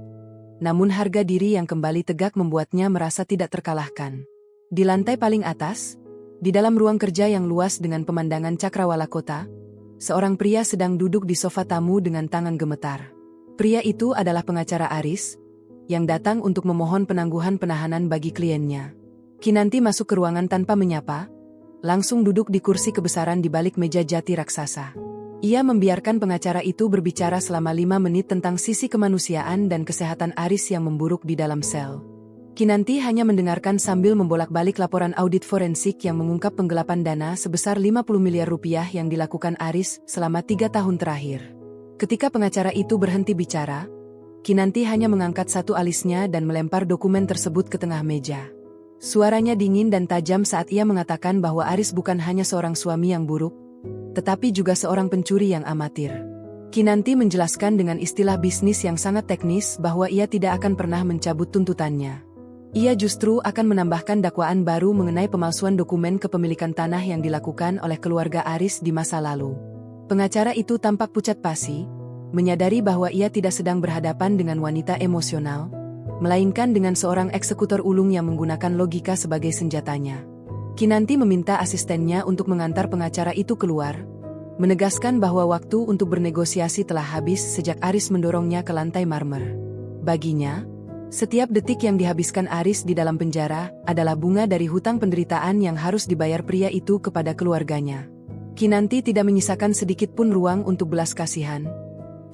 namun harga diri yang kembali tegak membuatnya merasa tidak terkalahkan. Di lantai paling atas, di dalam ruang kerja yang luas dengan pemandangan cakrawala kota, seorang pria sedang duduk di sofa tamu dengan tangan gemetar. Pria itu adalah pengacara Aris, yang datang untuk memohon penangguhan penahanan bagi kliennya. Kinanti masuk ke ruangan tanpa menyapa, langsung duduk di kursi kebesaran di balik meja jati raksasa. Ia membiarkan pengacara itu berbicara selama 5 menit tentang sisi kemanusiaan dan kesehatan Aris yang memburuk di dalam sel. Kinanti hanya mendengarkan sambil membolak-balik laporan audit forensik yang mengungkap penggelapan dana sebesar 50 miliar rupiah yang dilakukan Aris selama 3 tahun terakhir. Ketika pengacara itu berhenti bicara, Kinanti hanya mengangkat satu alisnya dan melempar dokumen tersebut ke tengah meja. Suaranya dingin dan tajam saat ia mengatakan bahwa Aris bukan hanya seorang suami yang buruk, tetapi juga seorang pencuri yang amatir. Kinanti menjelaskan dengan istilah bisnis yang sangat teknis bahwa ia tidak akan pernah mencabut tuntutannya. Ia justru akan menambahkan dakwaan baru mengenai pemalsuan dokumen kepemilikan tanah yang dilakukan oleh keluarga Aris di masa lalu. Pengacara itu tampak pucat pasi, menyadari bahwa ia tidak sedang berhadapan dengan wanita emosional, melainkan dengan seorang eksekutor ulung yang menggunakan logika sebagai senjatanya. Kinanti meminta asistennya untuk mengantar pengacara itu keluar, menegaskan bahwa waktu untuk bernegosiasi telah habis sejak Aris mendorongnya ke lantai marmer. Baginya, setiap detik yang dihabiskan Aris di dalam penjara adalah bunga dari hutang penderitaan yang harus dibayar pria itu kepada keluarganya. Kinanti tidak menyisakan sedikit pun ruang untuk belas kasihan,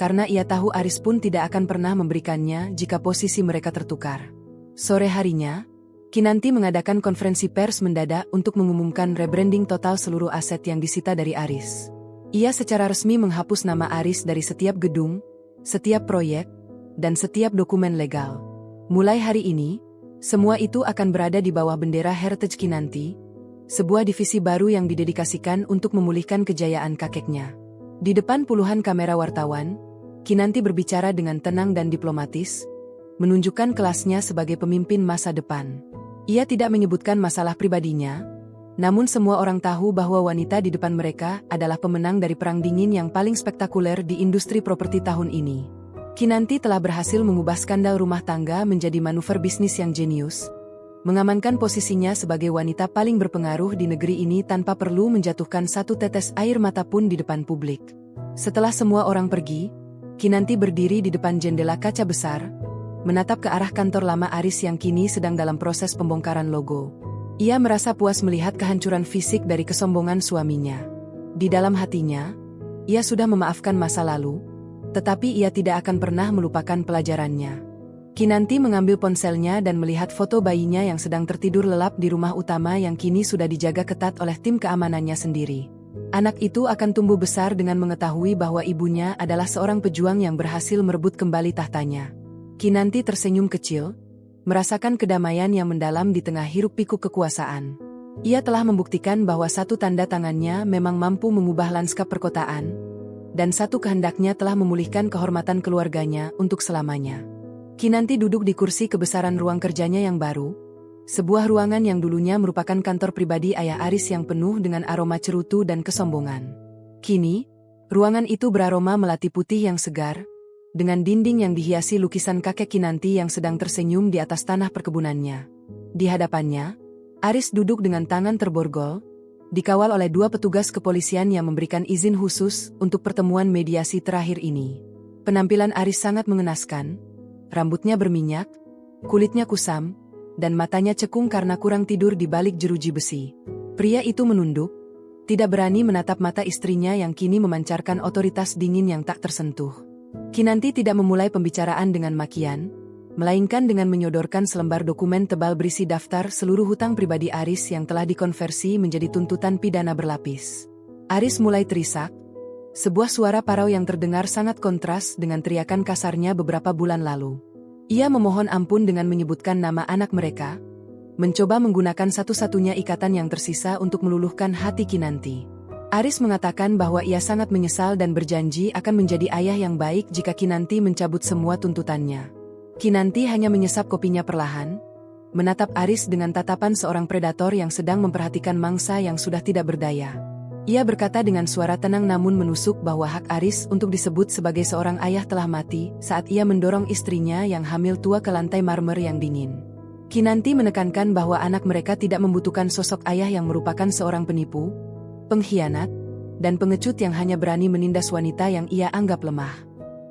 karena ia tahu Aris pun tidak akan pernah memberikannya jika posisi mereka tertukar. Sore harinya, Kinanti mengadakan konferensi pers mendadak untuk mengumumkan rebranding total seluruh aset yang disita dari Aris. Ia secara resmi menghapus nama Aris dari setiap gedung, setiap proyek, dan setiap dokumen legal. Mulai hari ini, semua itu akan berada di bawah bendera Heritage Kinanti, sebuah divisi baru yang didedikasikan untuk memulihkan kejayaan kakeknya. Di depan puluhan kamera wartawan, Kinanti berbicara dengan tenang dan diplomatis, menunjukkan kelasnya sebagai pemimpin masa depan. Ia tidak menyebutkan masalah pribadinya, namun semua orang tahu bahwa wanita di depan mereka adalah pemenang dari perang dingin yang paling spektakuler di industri properti tahun ini. Kinanti telah berhasil mengubah skandal rumah tangga menjadi manuver bisnis yang jenius, mengamankan posisinya sebagai wanita paling berpengaruh di negeri ini tanpa perlu menjatuhkan satu tetes air mata pun di depan publik. Setelah semua orang pergi, Kinanti berdiri di depan jendela kaca besar, menatap ke arah kantor lama Aris yang kini sedang dalam proses pembongkaran logo. Ia merasa puas melihat kehancuran fisik dari kesombongan suaminya. Di dalam hatinya, ia sudah memaafkan masa lalu, tetapi ia tidak akan pernah melupakan pelajarannya. Kinanti mengambil ponselnya dan melihat foto bayinya yang sedang tertidur lelap di rumah utama yang kini sudah dijaga ketat oleh tim keamanannya sendiri. Anak itu akan tumbuh besar dengan mengetahui bahwa ibunya adalah seorang pejuang yang berhasil merebut kembali tahtanya. Kinanti tersenyum kecil, merasakan kedamaian yang mendalam di tengah hiruk-pikuk kekuasaan. Ia telah membuktikan bahwa satu tanda tangannya memang mampu mengubah lanskap perkotaan, dan satu kehendaknya telah memulihkan kehormatan keluarganya untuk selamanya. Kinanti duduk di kursi kebesaran ruang kerjanya yang baru, sebuah ruangan yang dulunya merupakan kantor pribadi ayah Aris yang penuh dengan aroma cerutu dan kesombongan. Kini, ruangan itu beraroma melati putih yang segar, dengan dinding yang dihiasi lukisan kakek Kinanti yang sedang tersenyum di atas tanah perkebunannya. Di hadapannya, Aris duduk dengan tangan terborgol, dikawal oleh dua petugas kepolisian yang memberikan izin khusus untuk pertemuan mediasi terakhir ini. Penampilan Aris sangat mengenaskan. Rambutnya berminyak, kulitnya kusam, dan matanya cekung karena kurang tidur di balik jeruji besi. Pria itu menunduk, tidak berani menatap mata istrinya yang kini memancarkan otoritas dingin yang tak tersentuh. Kinanti tidak memulai pembicaraan dengan makian, melainkan dengan menyodorkan selembar dokumen tebal berisi daftar seluruh hutang pribadi Aris yang telah dikonversi menjadi tuntutan pidana berlapis. Aris mulai terisak. Sebuah suara parau yang terdengar sangat kontras dengan teriakan kasarnya beberapa bulan lalu. Ia memohon ampun dengan menyebutkan nama anak mereka, mencoba menggunakan satu-satunya ikatan yang tersisa untuk meluluhkan hati Kinanti. Aris mengatakan bahwa ia sangat menyesal dan berjanji akan menjadi ayah yang baik jika Kinanti mencabut semua tuntutannya. Kinanti hanya menyesap kopinya perlahan, menatap Aris dengan tatapan seorang predator yang sedang memperhatikan mangsa yang sudah tidak berdaya. Ia berkata dengan suara tenang namun menusuk bahwa hak Aris untuk disebut sebagai seorang ayah telah mati saat ia mendorong istrinya yang hamil tua ke lantai marmer yang dingin. Kinanti menekankan bahwa anak mereka tidak membutuhkan sosok ayah yang merupakan seorang penipu, pengkhianat, dan pengecut yang hanya berani menindas wanita yang ia anggap lemah.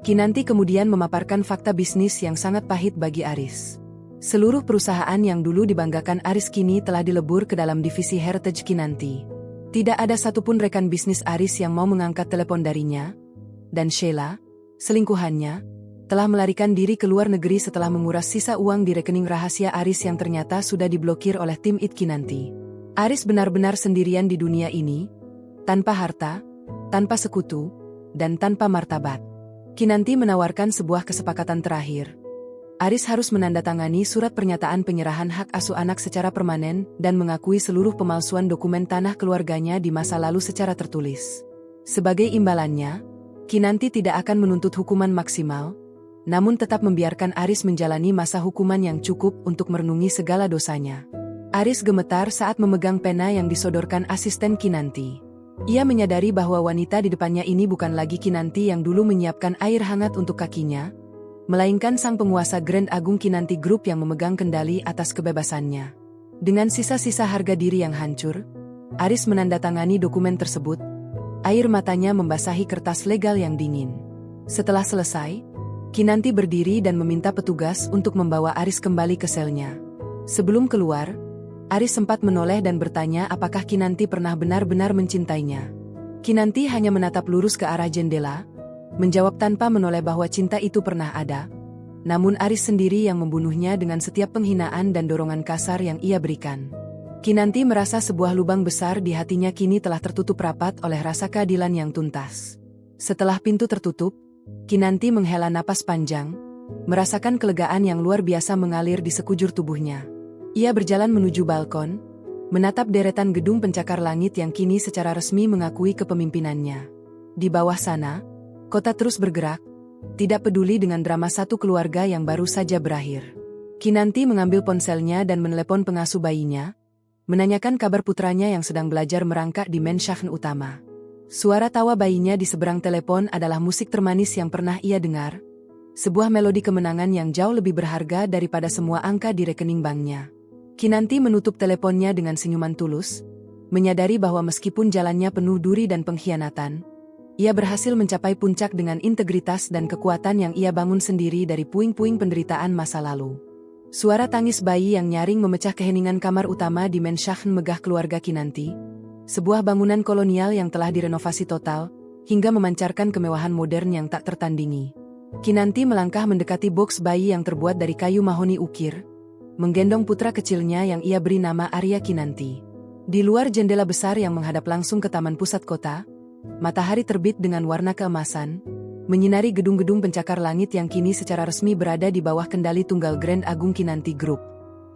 Kinanti kemudian memaparkan fakta bisnis yang sangat pahit bagi Aris. Seluruh perusahaan yang dulu dibanggakan Aris kini telah dilebur ke dalam divisi Heritage Kinanti. Tidak ada satupun rekan bisnis Aris yang mau mengangkat telepon darinya, dan Sheila, selingkuhannya, telah melarikan diri ke luar negeri setelah menguras sisa uang di rekening rahasia Aris yang ternyata sudah diblokir oleh tim It Kinanti. Aris benar-benar sendirian di dunia ini, tanpa harta, tanpa sekutu, dan tanpa martabat. Kinanti menawarkan sebuah kesepakatan terakhir. Aris harus menandatangani surat pernyataan penyerahan hak asuh anak secara permanen dan mengakui seluruh pemalsuan dokumen tanah keluarganya di masa lalu secara tertulis. Sebagai imbalannya, Kinanti tidak akan menuntut hukuman maksimal, namun tetap membiarkan Aris menjalani masa hukuman yang cukup untuk merenungi segala dosanya. Aris gemetar saat memegang pena yang disodorkan asisten Kinanti. Ia menyadari bahwa wanita di depannya ini bukan lagi Kinanti yang dulu menyiapkan air hangat untuk kakinya, melainkan sang penguasa Grand Agung Kinanti Group yang memegang kendali atas kebebasannya. Dengan sisa-sisa harga diri yang hancur, Aris menandatangani dokumen tersebut. Air matanya membasahi kertas legal yang dingin. Setelah selesai, Kinanti berdiri dan meminta petugas untuk membawa Aris kembali ke selnya. Sebelum keluar, Aris sempat menoleh dan bertanya apakah Kinanti pernah benar-benar mencintainya. Kinanti hanya menatap lurus ke arah jendela, menjawab tanpa menoleh bahwa cinta itu pernah ada. Namun Aris sendiri yang membunuhnya dengan setiap penghinaan dan dorongan kasar yang ia berikan. Kinanti merasa sebuah lubang besar di hatinya kini telah tertutup rapat oleh rasa keadilan yang tuntas. Setelah pintu tertutup, Kinanti menghela napas panjang, merasakan kelegaan yang luar biasa mengalir di sekujur tubuhnya. Ia berjalan menuju balkon, menatap deretan gedung pencakar langit yang kini secara resmi mengakui kepemimpinannya. Di bawah sana, kota terus bergerak, tidak peduli dengan drama satu keluarga yang baru saja berakhir. Kinanti mengambil ponselnya dan menelepon pengasuh bayinya, menanyakan kabar putranya yang sedang belajar merangkak di menshachen utama. Suara tawa bayinya di seberang telepon adalah musik termanis yang pernah ia dengar, sebuah melodi kemenangan yang jauh lebih berharga daripada semua angka di rekening banknya. Kinanti menutup teleponnya dengan senyuman tulus, menyadari bahwa meskipun jalannya penuh duri dan pengkhianatan, ia berhasil mencapai puncak dengan integritas dan kekuatan yang ia bangun sendiri dari puing-puing penderitaan masa lalu. Suara tangis bayi yang nyaring memecah keheningan kamar utama di menshachen megah keluarga Kinanti, sebuah bangunan kolonial yang telah direnovasi total, hingga memancarkan kemewahan modern yang tak tertandingi. Kinanti melangkah mendekati boks bayi yang terbuat dari kayu mahoni ukir, menggendong putra kecilnya yang ia beri nama Arya Kinanti. Di luar jendela besar yang menghadap langsung ke taman pusat kota, matahari terbit dengan warna keemasan, menyinari gedung-gedung pencakar langit yang kini secara resmi berada di bawah kendali tunggal Grand Agung Kinanti Group.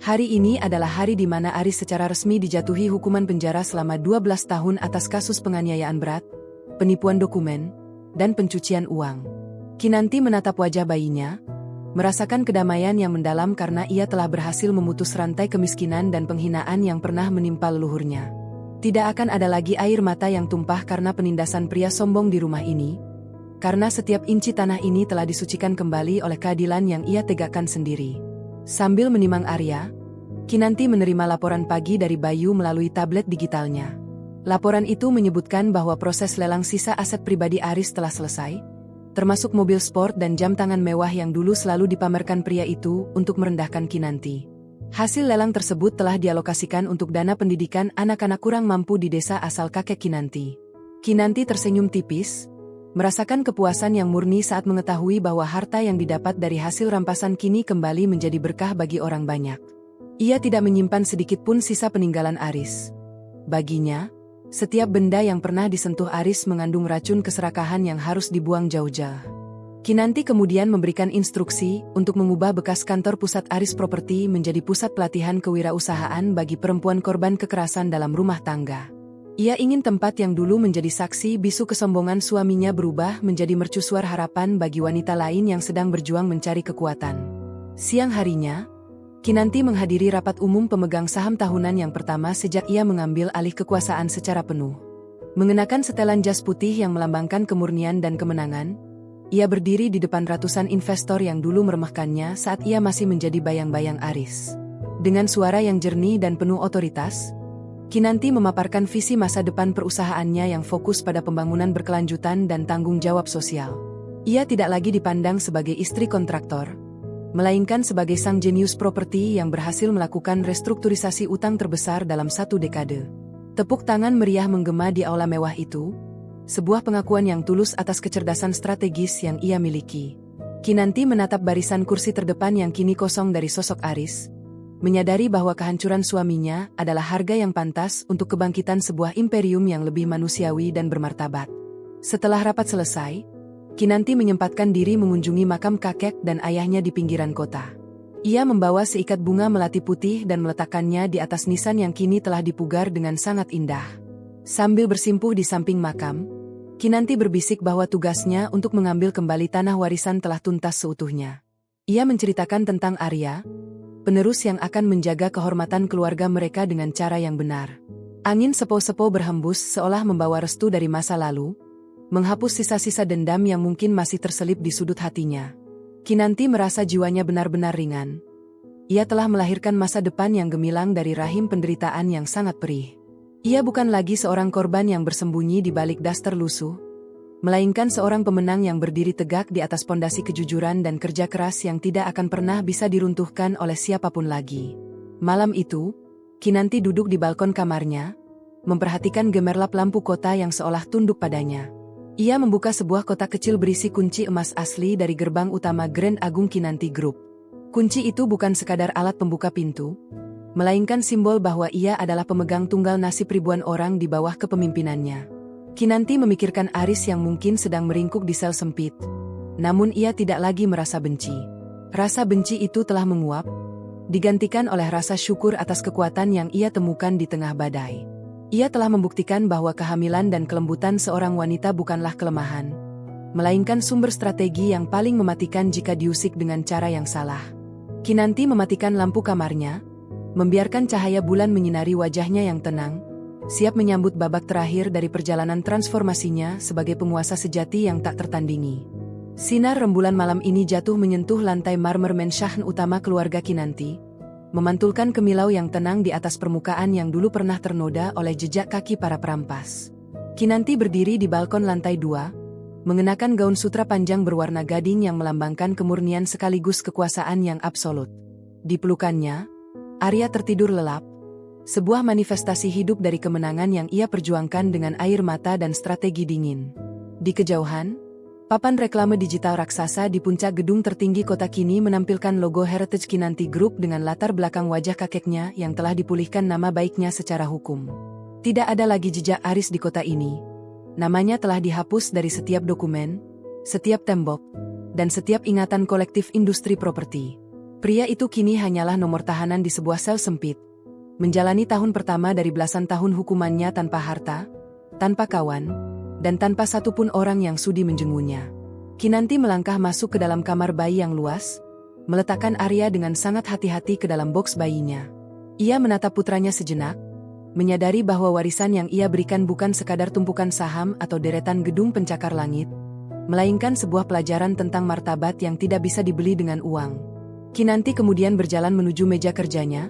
Hari ini adalah hari di mana Aris secara resmi dijatuhi hukuman penjara selama 12 tahun atas kasus penganiayaan berat, penipuan dokumen, dan pencucian uang. Kinanti menatap wajah bayinya, merasakan kedamaian yang mendalam karena ia telah berhasil memutus rantai kemiskinan dan penghinaan yang pernah menimpa leluhurnya. Tidak akan ada lagi air mata yang tumpah karena penindasan pria sombong di rumah ini, karena setiap inci tanah ini telah disucikan kembali oleh keadilan yang ia tegakkan sendiri. Sambil menimang Arya, Kinanti menerima laporan pagi dari Bayu melalui tablet digitalnya. Laporan itu menyebutkan bahwa proses lelang sisa aset pribadi Aris telah selesai, termasuk mobil sport dan jam tangan mewah yang dulu selalu dipamerkan pria itu untuk merendahkan Kinanti. Hasil lelang tersebut telah dialokasikan untuk dana pendidikan anak-anak kurang mampu di desa asal kakek Kinanti. Kinanti tersenyum tipis, merasakan kepuasan yang murni saat mengetahui bahwa harta yang didapat dari hasil rampasan kini kembali menjadi berkah bagi orang banyak. Ia tidak menyimpan sedikit pun sisa peninggalan Aris. Baginya, setiap benda yang pernah disentuh Aris mengandung racun keserakahan yang harus dibuang jauh-jauh. Kinanti kemudian memberikan instruksi untuk mengubah bekas kantor pusat Aris Property menjadi pusat pelatihan kewirausahaan bagi perempuan korban kekerasan dalam rumah tangga. Ia ingin tempat yang dulu menjadi saksi bisu kesombongan suaminya berubah menjadi mercusuar harapan bagi wanita lain yang sedang berjuang mencari kekuatan. Siang harinya, Kinanti menghadiri rapat umum pemegang saham tahunan yang pertama sejak ia mengambil alih kekuasaan secara penuh. Mengenakan setelan jas putih yang melambangkan kemurnian dan kemenangan, ia berdiri di depan ratusan investor yang dulu meremehkannya saat ia masih menjadi bayang-bayang Aris. Dengan suara yang jernih dan penuh otoritas, Kinanti memaparkan visi masa depan perusahaannya yang fokus pada pembangunan berkelanjutan dan tanggung jawab sosial. Ia tidak lagi dipandang sebagai istri kontraktor, melainkan sebagai sang jenius properti yang berhasil melakukan restrukturisasi utang terbesar dalam 1 dekade. Tepuk tangan meriah menggema di aula mewah itu, sebuah pengakuan yang tulus atas kecerdasan strategis yang ia miliki. Kinanti menatap barisan kursi terdepan yang kini kosong dari sosok Aris, menyadari bahwa kehancuran suaminya adalah harga yang pantas untuk kebangkitan sebuah imperium yang lebih manusiawi dan bermartabat. Setelah rapat selesai, Kinanti menyempatkan diri mengunjungi makam kakek dan ayahnya di pinggiran kota. Ia membawa seikat bunga melati putih dan meletakkannya di atas nisan yang kini telah dipugar dengan sangat indah. Sambil bersimpuh di samping makam, Kinanti berbisik bahwa tugasnya untuk mengambil kembali tanah warisan telah tuntas seutuhnya. Ia menceritakan tentang Arya, penerus yang akan menjaga kehormatan keluarga mereka dengan cara yang benar. Angin sepo-sepo berhembus seolah membawa restu dari masa lalu, menghapus sisa-sisa dendam yang mungkin masih terselip di sudut hatinya. Kinanti merasa jiwanya benar-benar ringan. Ia telah melahirkan masa depan yang gemilang dari rahim penderitaan yang sangat perih. Ia bukan lagi seorang korban yang bersembunyi di balik daster lusuh, melainkan seorang pemenang yang berdiri tegak di atas pondasi kejujuran dan kerja keras yang tidak akan pernah bisa diruntuhkan oleh siapapun lagi. Malam itu, Kinanti duduk di balkon kamarnya, memperhatikan gemerlap lampu kota yang seolah tunduk padanya. Ia membuka sebuah kotak kecil berisi kunci emas asli dari gerbang utama Grand Agung Kinanti Group. Kunci itu bukan sekadar alat pembuka pintu, melainkan simbol bahwa ia adalah pemegang tunggal nasib ribuan orang di bawah kepemimpinannya. Kinanti memikirkan Aris yang mungkin sedang meringkuk di sel sempit. Namun ia tidak lagi merasa benci. Rasa benci itu telah menguap, digantikan oleh rasa syukur atas kekuatan yang ia temukan di tengah badai. Ia telah membuktikan bahwa kehamilan dan kelembutan seorang wanita bukanlah kelemahan, melainkan sumber strategi yang paling mematikan jika diusik dengan cara yang salah. Kinanti mematikan lampu kamarnya, membiarkan cahaya bulan menyinari wajahnya yang tenang, siap menyambut babak terakhir dari perjalanan transformasinya sebagai penguasa sejati yang tak tertandingi. Sinar rembulan malam ini jatuh menyentuh lantai marmer mensahn utama keluarga Kinanti, memantulkan kemilau yang tenang di atas permukaan yang dulu pernah ternoda oleh jejak kaki para perampas. Kinanti berdiri di balkon lantai 2, mengenakan gaun sutra panjang berwarna gading yang melambangkan kemurnian sekaligus kekuasaan yang absolut. Di pelukannya, Arya tertidur lelap, sebuah manifestasi hidup dari kemenangan yang ia perjuangkan dengan air mata dan strategi dingin. Di kejauhan, papan reklame digital raksasa di puncak gedung tertinggi kota kini menampilkan logo Heritage Kinanti Group dengan latar belakang wajah kakeknya yang telah dipulihkan nama baiknya secara hukum. Tidak ada lagi jejak Aris di kota ini. Namanya telah dihapus dari setiap dokumen, setiap tembok, dan setiap ingatan kolektif industri properti. Pria itu kini hanyalah nomor tahanan di sebuah sel sempit, menjalani tahun pertama dari belasan tahun hukumannya tanpa harta, tanpa kawan, dan tanpa satupun orang yang sudi menjenguknya. Kinanti melangkah masuk ke dalam kamar bayi yang luas, meletakkan Arya dengan sangat hati-hati ke dalam boks bayinya. Ia menatap putranya sejenak, menyadari bahwa warisan yang ia berikan bukan sekadar tumpukan saham atau deretan gedung pencakar langit, melainkan sebuah pelajaran tentang martabat yang tidak bisa dibeli dengan uang. Kinanti kemudian berjalan menuju meja kerjanya,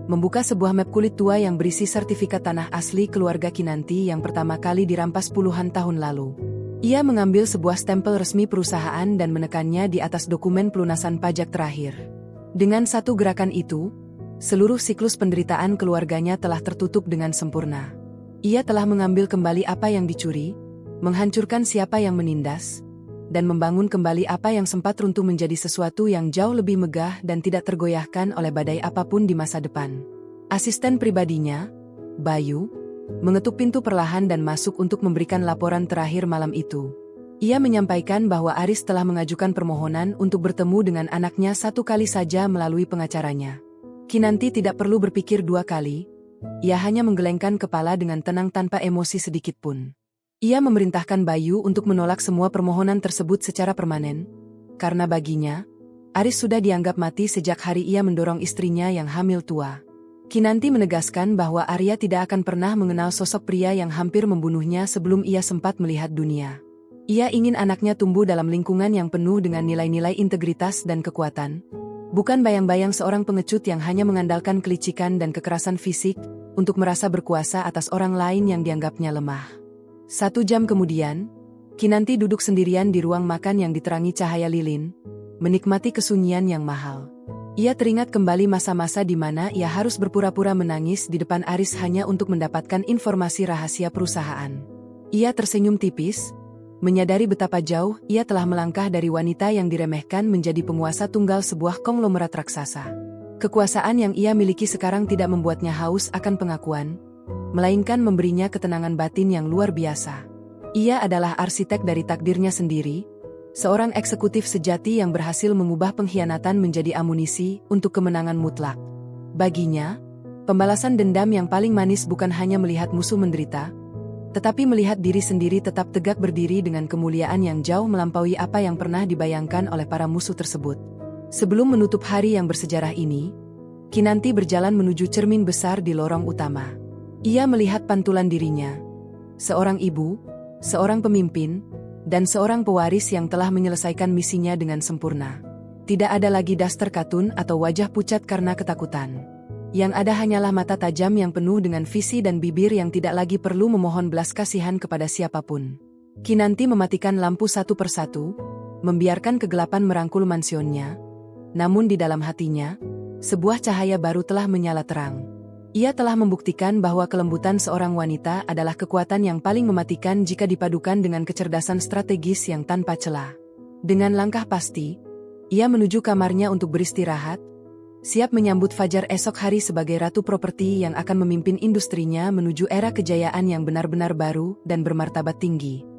membuka sebuah map kulit tua yang berisi sertifikat tanah asli keluarga Kinanti yang pertama kali dirampas puluhan tahun lalu. Ia mengambil sebuah stempel resmi perusahaan dan menekannya di atas dokumen pelunasan pajak terakhir. Dengan satu gerakan itu, seluruh siklus penderitaan keluarganya telah tertutup dengan sempurna. Ia telah mengambil kembali apa yang dicuri, menghancurkan siapa yang menindas, dan membangun kembali apa yang sempat runtuh menjadi sesuatu yang jauh lebih megah dan tidak tergoyahkan oleh badai apapun di masa depan. Asisten pribadinya, Bayu, mengetuk pintu perlahan dan masuk untuk memberikan laporan terakhir malam itu. Ia menyampaikan bahwa Aris telah mengajukan permohonan untuk bertemu dengan anaknya satu kali saja melalui pengacaranya. Kinanti tidak perlu berpikir dua kali, ia hanya menggelengkan kepala dengan tenang tanpa emosi sedikit pun. Ia memerintahkan Bayu untuk menolak semua permohonan tersebut secara permanen, karena baginya, Aris sudah dianggap mati sejak hari ia mendorong istrinya yang hamil tua. Kinanti menegaskan bahwa Arya tidak akan pernah mengenal sosok pria yang hampir membunuhnya sebelum ia sempat melihat dunia. Ia ingin anaknya tumbuh dalam lingkungan yang penuh dengan nilai-nilai integritas dan kekuatan, bukan bayang-bayang seorang pengecut yang hanya mengandalkan kelicikan dan kekerasan fisik untuk merasa berkuasa atas orang lain yang dianggapnya lemah. 1 jam kemudian, Kinanti duduk sendirian di ruang makan yang diterangi cahaya lilin, menikmati kesunyian yang mahal. Ia teringat kembali masa-masa di mana ia harus berpura-pura menangis di depan Aris hanya untuk mendapatkan informasi rahasia perusahaan. Ia tersenyum tipis, menyadari betapa jauh ia telah melangkah dari wanita yang diremehkan menjadi penguasa tunggal sebuah konglomerat raksasa. Kekuasaan yang ia miliki sekarang tidak membuatnya haus akan pengakuan, melainkan memberinya ketenangan batin yang luar biasa. Ia adalah arsitek dari takdirnya sendiri, seorang eksekutif sejati yang berhasil mengubah pengkhianatan menjadi amunisi untuk kemenangan mutlak. Baginya, pembalasan dendam yang paling manis bukan hanya melihat musuh menderita, tetapi melihat diri sendiri tetap tegak berdiri dengan kemuliaan yang jauh melampaui apa yang pernah dibayangkan oleh para musuh tersebut. Sebelum menutup hari yang bersejarah ini, Kinanti berjalan menuju cermin besar di lorong utama. Ia melihat pantulan dirinya, seorang ibu, seorang pemimpin, dan seorang pewaris yang telah menyelesaikan misinya dengan sempurna. Tidak ada lagi daster katun atau wajah pucat karena ketakutan. Yang ada hanyalah mata tajam yang penuh dengan visi dan bibir yang tidak lagi perlu memohon belas kasihan kepada siapapun. Kinanti mematikan lampu satu persatu, membiarkan kegelapan merangkul mansionnya. Namun di dalam hatinya, sebuah cahaya baru telah menyala terang. Ia telah membuktikan bahwa kelembutan seorang wanita adalah kekuatan yang paling mematikan jika dipadukan dengan kecerdasan strategis yang tanpa celah. Dengan langkah pasti, ia menuju kamarnya untuk beristirahat, siap menyambut fajar esok hari sebagai ratu properti yang akan memimpin industrinya menuju era kejayaan yang benar-benar baru dan bermartabat tinggi.